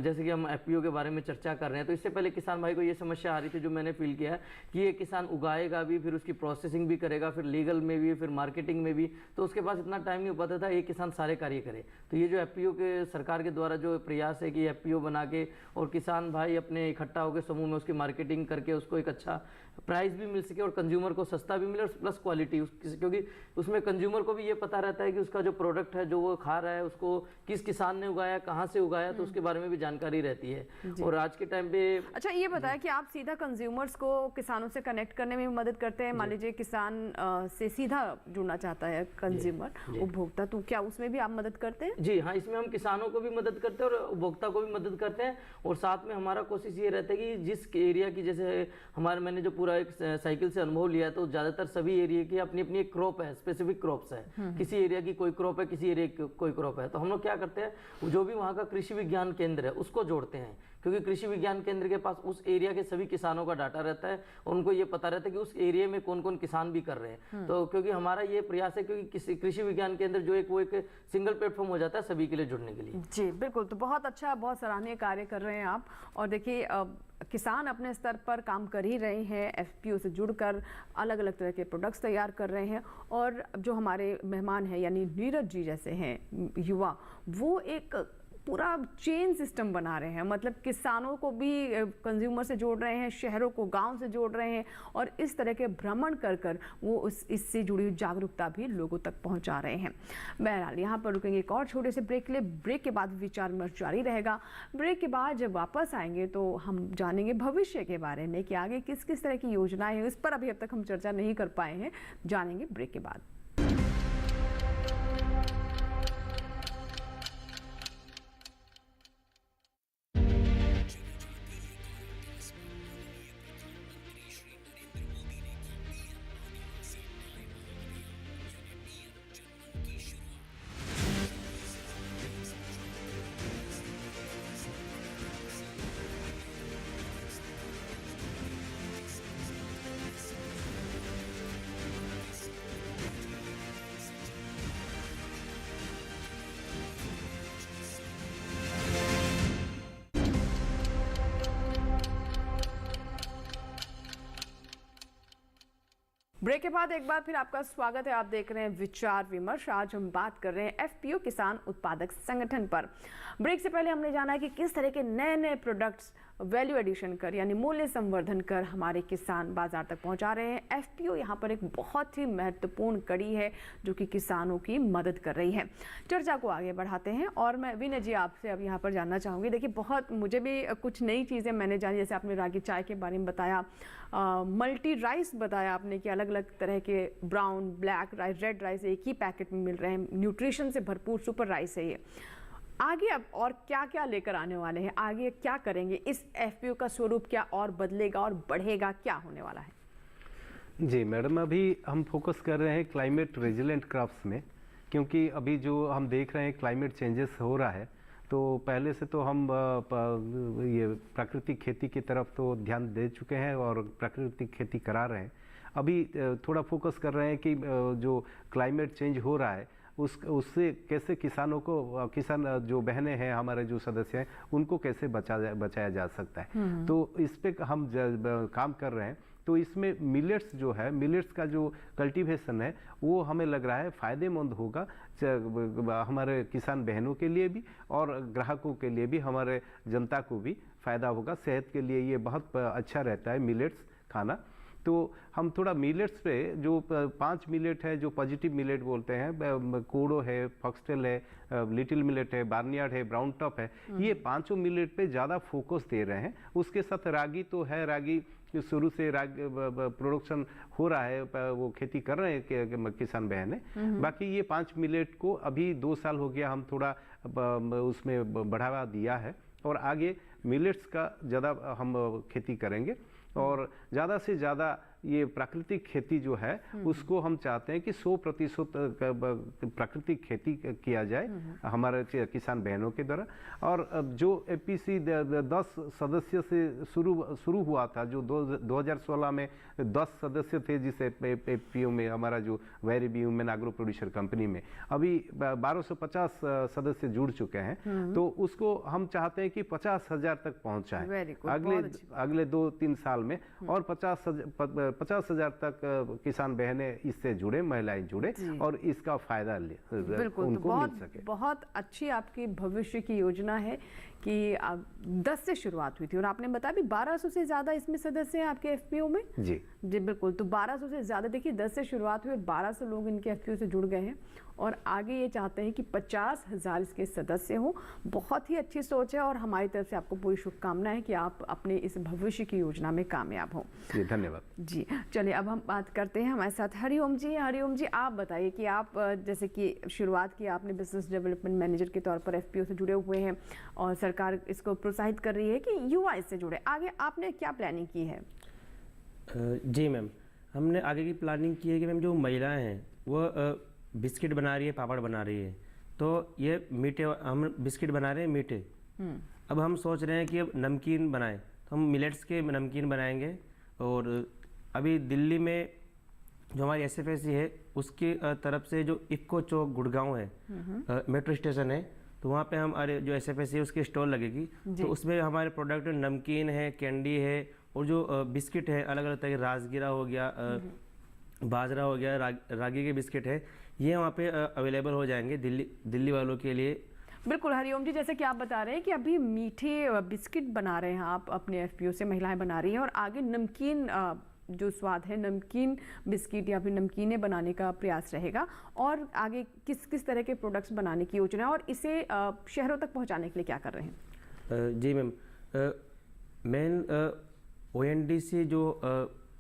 जैसे कि हम FPO के बारे में चर्चा कर रहे हैं, तो इससे पहले किसान भाई को ये समस्या आ रही थी जो मैंने फील किया है कि ये किसान उगाएगा भी, फिर उसकी प्रोसेसिंग भी करेगा, फिर लीगल में भी, फिर मार्केटिंग में भी, तो उसके पास इतना टाइम नहीं हो पाता था एक किसान सारे कार्य करे। तो ये जो FPO के सरकार के द्वारा जो प्रयास है कि FPO बना के और किसान भाई अपने इकट्ठा होकर समूह में उसकी मार्केटिंग करके उसको एक अच्छा प्राइस भी मिल सके और कंज्यूमर को सस्ता भी मिले और प्लस क्वालिटी, क्योंकि उसमें कंज्यूमर को भी ये पता रहता है कि उसका जो प्रोडक्ट है जो वो खा रहा है उसको किस किसान ने उगाया, कहाँ से उगाया, तो उसके बारे में भी जानकारी रहती है। और आज के टाइम पे अच्छा ये बताया कि आप सीधा कंज्यूमर्स को किसानों से कनेक्ट करने में भी मदद करते हैं। मान लीजिए किसान से सीधा जुड़ना चाहता है कंज्यूमर उपभोक्ता, तो क्या उसमें भी आप मदद करते हैं? जी हाँ, इसमें हम किसानों को भी मदद करते हैं और उपभोक्ता को भी मदद करते हैं। और साथ में हमारा कोशिश ये रहता है कि जिस एरिया की, जैसे हमारे मैंने जो पूरा एक साइकिल से अनुभव लिया, तो ज़्यादातर सभी एरिया की अपनी अपनी एक क्रॉप है, स्पेसिफिक क्रॉप्स है। किसी एरिया की कोई क्रॉप है, किसी एरिया की कोई क्रॉप है, तो हम लोग क्या करते हैं जो भी वहाँ का कृषि विज्ञान केंद्र है उसको जोड़ते हैं, क्योंकि कृषि विज्ञान केंद्र के पास उस एरिया के सभी किसानों का डाटा रहता है और उनको ये पता रहता है कि उस एरिया में कौन कौन किसान भी कर रहे हैं। तो क्योंकि हमारा ये प्रयास है, क्योंकि किसी कृषि विज्ञान केंद्र जो वो एक सिंगल प्लेटफॉर्म हो जाता है सभी के लिए जुड़ने के लिए। जी बिल्कुल, तो बहुत अच्छा, बहुत सराहनीय कार्य कर रहे हैं आप। और देखिए किसान अपने स्तर पर काम कर ही रहे हैं, FPO से जुड़कर अलग अलग तरह के प्रोडक्ट्स तैयार कर रहे हैं। और जो हमारे मेहमान हैं यानी नीरज जी जैसे हैं युवा, वो एक पूरा चेन सिस्टम बना रहे हैं, मतलब किसानों को भी कंज्यूमर से जोड़ रहे हैं, शहरों को गांव से जोड़ रहे हैं, और इस तरह के भ्रमण कर कर वो इससे जुड़ी हुई जागरूकता भी लोगों तक पहुंचा रहे हैं। बहरहाल यहाँ पर रुकेंगे एक और छोटे से ब्रेक के लिए। ब्रेक के बाद विचार विमर्श जारी रहेगा। ब्रेक के बाद जब वापस आएंगे तो हम जानेंगे भविष्य के बारे में कि आगे किस किस तरह की योजनाएं हैं, इस पर अभी अब तक हम चर्चा नहीं कर पाए हैं, जानेंगे ब्रेक के बाद। ब्रेक के बाद एक बार फिर आपका स्वागत है। आप देख रहे हैं विचार विमर्श। आज हम बात कर रहे हैं FPO किसान उत्पादक संगठन पर। ब्रेक से पहले हमने जाना कि किस तरह के नए नए प्रोडक्ट्स वैल्यू एडिशन कर यानी मूल्य संवर्धन कर हमारे किसान बाजार तक पहुंचा रहे हैं। FPO यहाँ पर एक बहुत ही महत्वपूर्ण कड़ी है जो कि किसानों की मदद कर रही है। चर्चा को आगे बढ़ाते हैं और मैं विनय जी आपसे अब यहाँ पर जानना चाहूँगी। देखिए बहुत मुझे भी कुछ नई चीज़ें मैंने जानी, जैसे आपने रागी चाय के बारे में बताया, मल्टी राइस बताया आपने कि अलग अलग तरह के brown, black rice, red rice एक ही पैकेट में मिल रहे हैं, न्यूट्रिशन से भरपूर सुपर राइस है ये। आगे अब और क्या क्या लेकर आने वाले हैं, आगे क्या करेंगे, इस FPO का स्वरूप क्या और बदलेगा और बढ़ेगा, क्या होने वाला है? जी मैडम, अभी हम फोकस कर रहे हैं क्लाइमेट रेजिलेंट क्रॉप्स में, क्योंकि अभी जो हम देख रहे हैं क्लाइमेट चेंजेस हो रहा है, तो पहले से तो हम ये प्राकृतिक खेती की तरफ तो ध्यान दे चुके हैं और प्राकृतिक खेती करा रहे हैं। अभी थोड़ा फोकस कर रहे हैं कि जो क्लाइमेट चेंज हो रहा है उससे कैसे किसानों को, किसान जो बहनें हैं हमारे जो सदस्य हैं उनको कैसे बचाया जा सकता है, तो इस पे हम काम कर रहे हैं। तो इसमें मिलेट्स जो है, मिलेट्स का जो कल्टीवेशन है वो हमें लग रहा है फ़ायदेमंद होगा हमारे किसान बहनों के लिए भी और ग्राहकों के लिए भी, हमारे जनता को भी फ़ायदा होगा। सेहत के लिए ये बहुत अच्छा रहता है मिलेट्स खाना। तो हम थोड़ा मिलेट्स पे जो 5 मिलेट है, जो पॉजिटिव मिलेट बोलते हैं, कोडो है, फॉक्सटेल है, लिटिल मिलेट है, बार्नियार्ड है, ब्राउन टॉप है, ये 5 मिलेट पे ज़्यादा फोकस दे रहे हैं। उसके साथ रागी तो है, रागी जो शुरू से प्रोडक्शन हो रहा है, वो खेती कर रहे हैं किसान बहनें। बाकी ये 5 मिलेट को अभी 2 साल हो गया हम थोड़ा उसमें बढ़ावा दिया है, और आगे मिलेट्स का ज़्यादा हम खेती करेंगे। और ज़्यादा से ज़्यादा ये प्राकृतिक खेती जो है उसको हम चाहते हैं कि 100% प्राकृतिक खेती किया जाए हमारे किसान बहनों के द्वारा। और जो एपीसी 10 सदस्य से शुरू हुआ था, जो 2016 में 10 सदस्य थे जिस एपीओ में, हमारा जो वैरीबी वुमेन एग्रो प्रोड्यूसर कंपनी में अभी 1250 सदस्य जुड़ चुके हैं। तो उसको हम चाहते हैं कि 50,000 तक पहुंचाएं अगले 2-3 साल में, और 50,000 तक किसान बहनें इससे जुड़े, महिलाएं जुड़े और इसका फायदा उनको मिल सके। बहुत अच्छी आपकी भविष्य की योजना है कि 10 से शुरुआत हुई थी, और आपने बताया भी 1200 से ज़्यादा इसमें सदस्य हैं आपके एफपीओ में। जी बिल्कुल। तो 1200 से ज़्यादा, देखिए 10 से शुरुआत हुई और 1200 लोग इनके एफपीओ से जुड़ गए हैं, और आगे ये चाहते हैं कि 50,000 इसके सदस्य हों। बहुत ही अच्छी सोच है, और हमारी तरफ से आपको पूरी शुभकामनाएं कि आप अपने इस भविष्य की योजना में कामयाब हों। जी धन्यवाद। जी चलिए, अब हम बात करते हैं हमारे साथ हरिओम जी। हरिओम जी, आप बताइए कि आप जैसे कि शुरुआत की आपने बिजनेस डेवलपमेंट मैनेजर के तौर पर एफपीओ से जुड़े हुए हैं, और सरकार इसको प्रोत्साहित कर रही है कि युवा इससे जुड़े। आगे आपने क्या प्लानिंग की है? जी मैम, हमने आगे की प्लानिंग की है कि मैम जो महिलाएं हैं वो बिस्किट बना रही है, पापड़ बना रही है, तो ये मीठे, हम बिस्किट बना रहे हैं मीठे। अब हम सोच रहे हैं कि अब नमकीन बनाएं, तो हम मिलेट्स के नमकीन बनाएंगे। और अभी दिल्ली में जो हमारी एसएफएसी है उसकी तरफ से जो इक्को चौक गुड़गांव है, मेट्रो स्टेशन है, तो वहाँ पे हम जो एसएफएसी है उसकी स्टॉल लगेगी। तो उसमें हमारे प्रोडक्ट नमकीन है, कैंडी है, और जो बिस्किट है अलग अलग तरह के, राजगिरा हो गया, बाजरा हो गया, रागी के बिस्किट है, ये वहाँ पे अवेलेबल हो जाएंगे दिल्ली वालों के लिए। बिल्कुल हरिओम जी, जैसे कि आप बता रहे हैं कि अभी मीठे बिस्किट बना रहे हैं आप अपने एफपीओ से, महिलाएं बना रही हैं, और आगे नमकीन जो स्वाद है, नमकीन बिस्किट या फिर नमकीनें बनाने का प्रयास रहेगा। और आगे किस किस तरह के प्रोडक्ट्स बनाने की योजना है, और इसे शहरों तक पहुँचाने के लिए क्या कर रहे हैं? जी मैम, मेन ONDC जो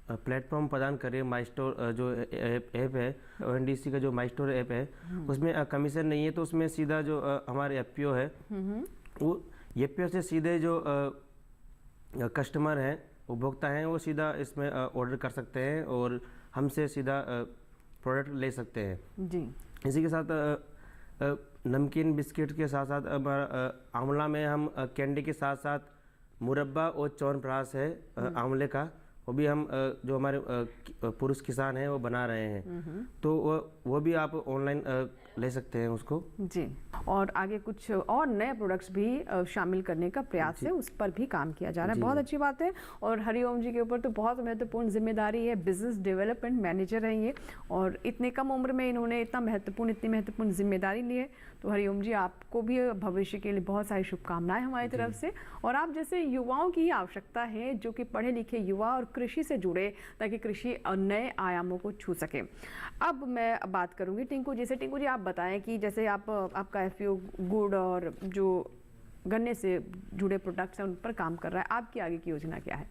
प्लेटफॉर्म प्रदान कर रही है, माई स्टोर जो ऐप है, ONDC का जो माई स्टोर ऐप है, उसमें कमीशन नहीं है। तो उसमें सीधा जो हमारे एफपीओ है, वो एफपीओ से सीधे जो कस्टमर हैं, उपभोक्ता हैं, वो सीधा इसमें ऑर्डर कर सकते हैं और हमसे सीधा प्रोडक्ट ले सकते हैं। जी इसी के साथ नमकीन बिस्किट के साथ साथ हमारा आंवला में हम कैंडी के साथ साथ मुरब्बा और च्यवनप्राश है आंवले का, वो भी हम जो हमारे पुरुष किसान हैं वो बना रहे हैं। तो वो भी आप ऑनलाइन ले सकते हैं उसको। जी, और आगे कुछ और नए प्रोडक्ट्स भी शामिल करने का प्रयास है, उस पर भी काम किया जा रहा है। बहुत अच्छी बात है। और हरिओम जी के ऊपर तो बहुत महत्वपूर्ण जिम्मेदारी है, बिजनेस डेवलपमेंट मैनेजर हैं ये, और इतने कम उम्र में इन्होंने इतनी महत्वपूर्ण जिम्मेदारी ली है। तो हरिओम जी, आपको भी भविष्य के लिए बहुत सारी शुभकामनाएं हमारी तरफ से। और आप जैसे युवाओं की आवश्यकता है जो कि पढ़े लिखे युवा और कृषि से जुड़े, ताकि कृषि नए आयामों को छू सके। अब मैं बात करूंगी टिंकू जी से। टिंकू जी, आप बताएं कि जैसे आपका एफपीओ गुड़ और जो गन्ने से जुड़े प्रोडक्ट्स हैं उन पर काम कर रहा है, आपकी आगे की योजना क्या है?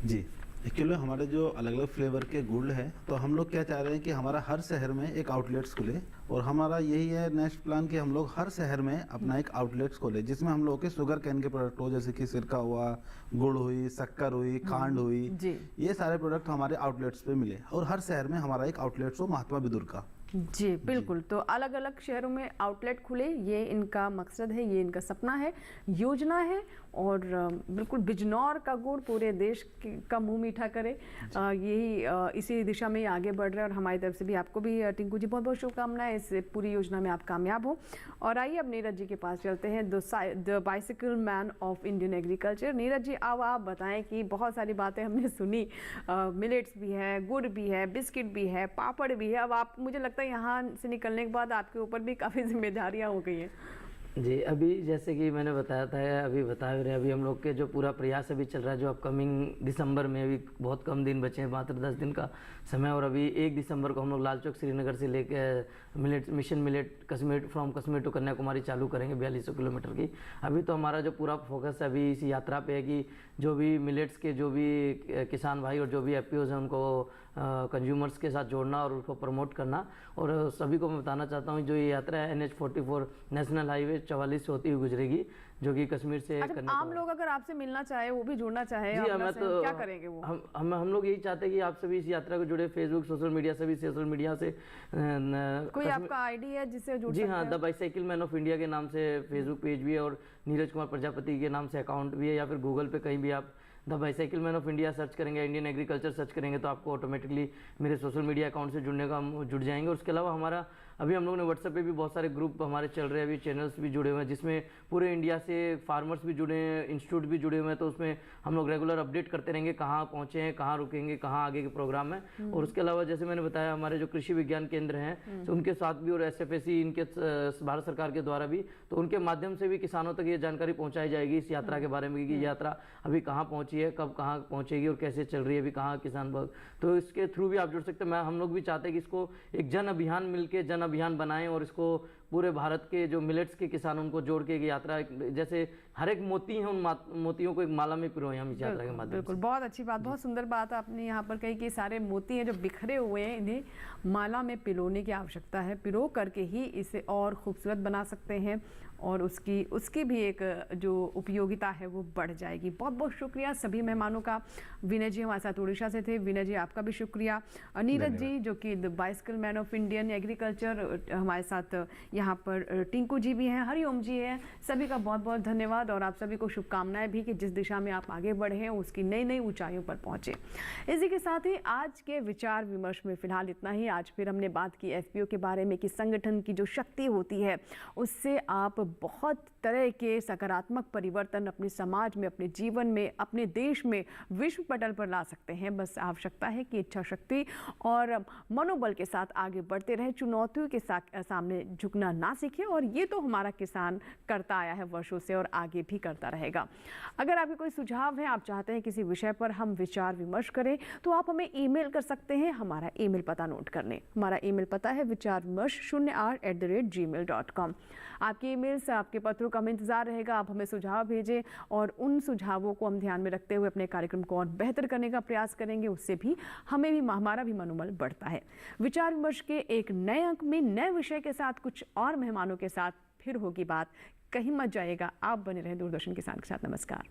जी, एक्चुअली हमारे जो अलग अलग फ्लेवर के गुड़ है, तो हम लोग क्या चाह रहे हैं कि हमारा हर शहर में एक आउटलेट्स खुले, और हमारा यही है नेक्स्ट प्लान कि हम लोग हर शहर में अपना एक आउटलेट्स खोले, जिसमें हम लोगों के शुगर कैन के प्रोडक्ट हो, जैसे कि सिरका हुआ, गुड़ हुई, शक्कर हुई, खांड हुई, ये सारे प्रोडक्ट हमारे आउटलेट्स पे मिले, और हर शहर में हमारा एक आउटलेट्स हो महात्मा विदुर का। जी बिल्कुल। तो अलग अलग शहरों में आउटलेट खुले, ये इनका मकसद है, ये इनका सपना है, योजना है। और बिल्कुल बिजनौर का गुड़ पूरे देश का मुंह मीठा करे, यही इसी दिशा में आगे बढ़ रहे हैं। और हमारी तरफ से भी आपको भी टिंकू जी बहुत बहुत शुभकामनाएं, इस पूरी योजना में आप कामयाब हो। और आइए अब नीरज जी के पास चलते हैं, the bicycle man of Indian agriculture. Neeraj ji, अब आप बताएं कि बहुत सारी बातें हमने सुनी, मिलेट्स भी है, गुड़ भी है, बिस्किट भी है, पापड़ भी है। अब आप, मुझे लगता है यहाँ से निकलने के बाद आपके ऊपर भी काफ़ी जिम्मेदारियाँ हो गई हैं। जी, अभी जैसे कि मैंने बताया था, अभी बता रहे अभी हम लोग के जो पूरा प्रयास अभी चल रहा है, जो अपकमिंग दिसंबर में अभी बहुत कम दिन बचे हैं, मात्र 10 दिन का समय, और अभी 1 दिसंबर को हम लोग लाल चौक श्रीनगर से लेकर millet mission millet Kashmir from Kashmir to Kanyakumari चालू करेंगे 4200 किलोमीटर की। अभी तो हमारा जो पूरा फोकस अभी इस यात्रा पे है कि जो भी मिलेट्स के जो भी किसान भाई और जो भी एफपीओज हैं उनको कंज्यूमर्स के साथ जोड़ना और उसको प्रमोट करना। और सभी को मैं बताना चाहता हूँ जो ये यात्रा है NH44 नेशनल हाईवे 44 से होती हुई गुजरेगी, जो कि कश्मीर से अच्छा, आम लोग अगर आपसे मिलना चाहे, वो भी जुड़ना चाहे, जी हमें तो क्या करेंगे वो? हम लोग यही चाहते हैं कि आप सभी इस यात्रा को जुड़े, फेसबुक सोशल मीडिया सभी सोशल मीडिया से कोई आपका आईडी है जिससे जुड़ जी सकते हाँ, हैं? The bicycle man of India के नाम से फेसबुक पेज भी है और नीरज कुमार प्रजापति के नाम से अकाउंट भी है, या फिर गूगल पे कहीं भी आप the bicycle man of India search करेंगे, इंडियन एग्रीकल्चर सर्च करेंगे तो आपको ऑटोमेटिकली मेरे सोशल मीडिया अकाउंट से जुड़ने का हम जुड़ जाएंगे। उसके अलावा हमारा अभी हम लोगों ने व्हाट्सएप पे भी बहुत सारे ग्रुप हमारे चल रहे हैं, अभी चैनल्स भी जुड़े हुए हैं जिसमें पूरे इंडिया से फार्मर्स भी जुड़े हैं, इंस्टीट्यूट भी जुड़े हुए हैं, तो उसमें हम लोग रेगुलर अपडेट करते रहेंगे कहाँ पहुँचे हैं, कहाँ रुकेंगे, कहाँ आगे के प्रोग्राम है। और उसके अलावा जैसे मैंने बताया हमारे जो कृषि विज्ञान केंद्र हैं तो उनके साथ भी, और SFAC इनके भारत सरकार के द्वारा भी, तो उनके माध्यम से भी किसानों तक ये जानकारी पहुँचाई जाएगी इस यात्रा के बारे में कि यात्रा अभी कहाँ पहुँची है, कब कहाँ पहुँचेगी और कैसे चल रही है, अभी कहाँ किसान वर्ग, तो इसके थ्रू भी आप जुड़ सकते हैं। हम लोग भी चाहते हैं कि इसको एक जन अभियान मिलके जन अभियान बनाएं और इसको पूरे भारत के जो मिलेट्स के किसान उनको जोड़ के यात्रा, जैसे हर एक मोती है उन मोतियों को एक माला में पिरोएं हम इस यात्रा के माध्यम से। बिल्कुल, बहुत अच्छी बात, बहुत सुंदर बात आपने यहाँ पर कही कि सारे मोती हैं जो बिखरे हुए हैं, इन्हें माला में पिरोने की आवश्यकता है। पिरो करके ही इसे और खूबसूरत बना सकते हैं और उसकी भी एक जो उपयोगिता है वो बढ़ जाएगी। बहुत बहुत शुक्रिया सभी मेहमानों का। विनय जी हमारे साथ उड़ीसा से थे, विनय जी आपका भी शुक्रिया। नीरज जी जो कि the bicycle man of Indian agriculture, हमारे साथ यहाँ पर टिंकू जी भी हैं, हरिओम जी हैं, सभी का बहुत बहुत धन्यवाद और आप सभी को शुभकामनाएं भी कि जिस दिशा में आप आगे बढ़े हैं उसकी नई नई ऊंचाइयों पर पहुंचे। इसी के साथ ही आज के विचार विमर्श में फिलहाल इतना ही। आज फिर हमने बात की एफपीओ के बारे में कि संगठन की जो शक्ति होती है उससे आप बहुत तरह के सकारात्मक परिवर्तन अपने समाज में, अपने जीवन में, अपने देश में, विश्व पटल पर ला सकते हैं। बस आवश्यकता है कि इच्छा शक्ति और मनोबल के साथ आगे बढ़ते रहें, चुनौतियों के सामने झुकना ना सीखें। और ये तो हमारा किसान करता आया है वर्षों से और आगे भी करता रहेगा। अगर आपके कोई सुझाव है, आप चाहते हैं किसी विषय पर हम विचार विमर्श करें, तो आप हमें ईमेल कर सकते हैं। हमारा ईमेल पता नोट कर लें। हमारा ईमेल पता है vicharvimarsh08@gmail.com। आपके ईमेल से, आपके पत्रों का हमें इंतजार रहेगा। आप हमें सुझाव भेजें और उन सुझावों को हम ध्यान में रखते हुए अपने कार्यक्रम को और बेहतर करने का प्रयास करेंगे। उससे भी हमारा भी मनोबल बढ़ता है। विचार विमर्श के एक नए अंक में नए विषय के साथ कुछ और मेहमानों के साथ फिर होगी बात। कहीं मत जाइएगा, आप बने रहें दूरदर्शन किसान के साथ। नमस्कार।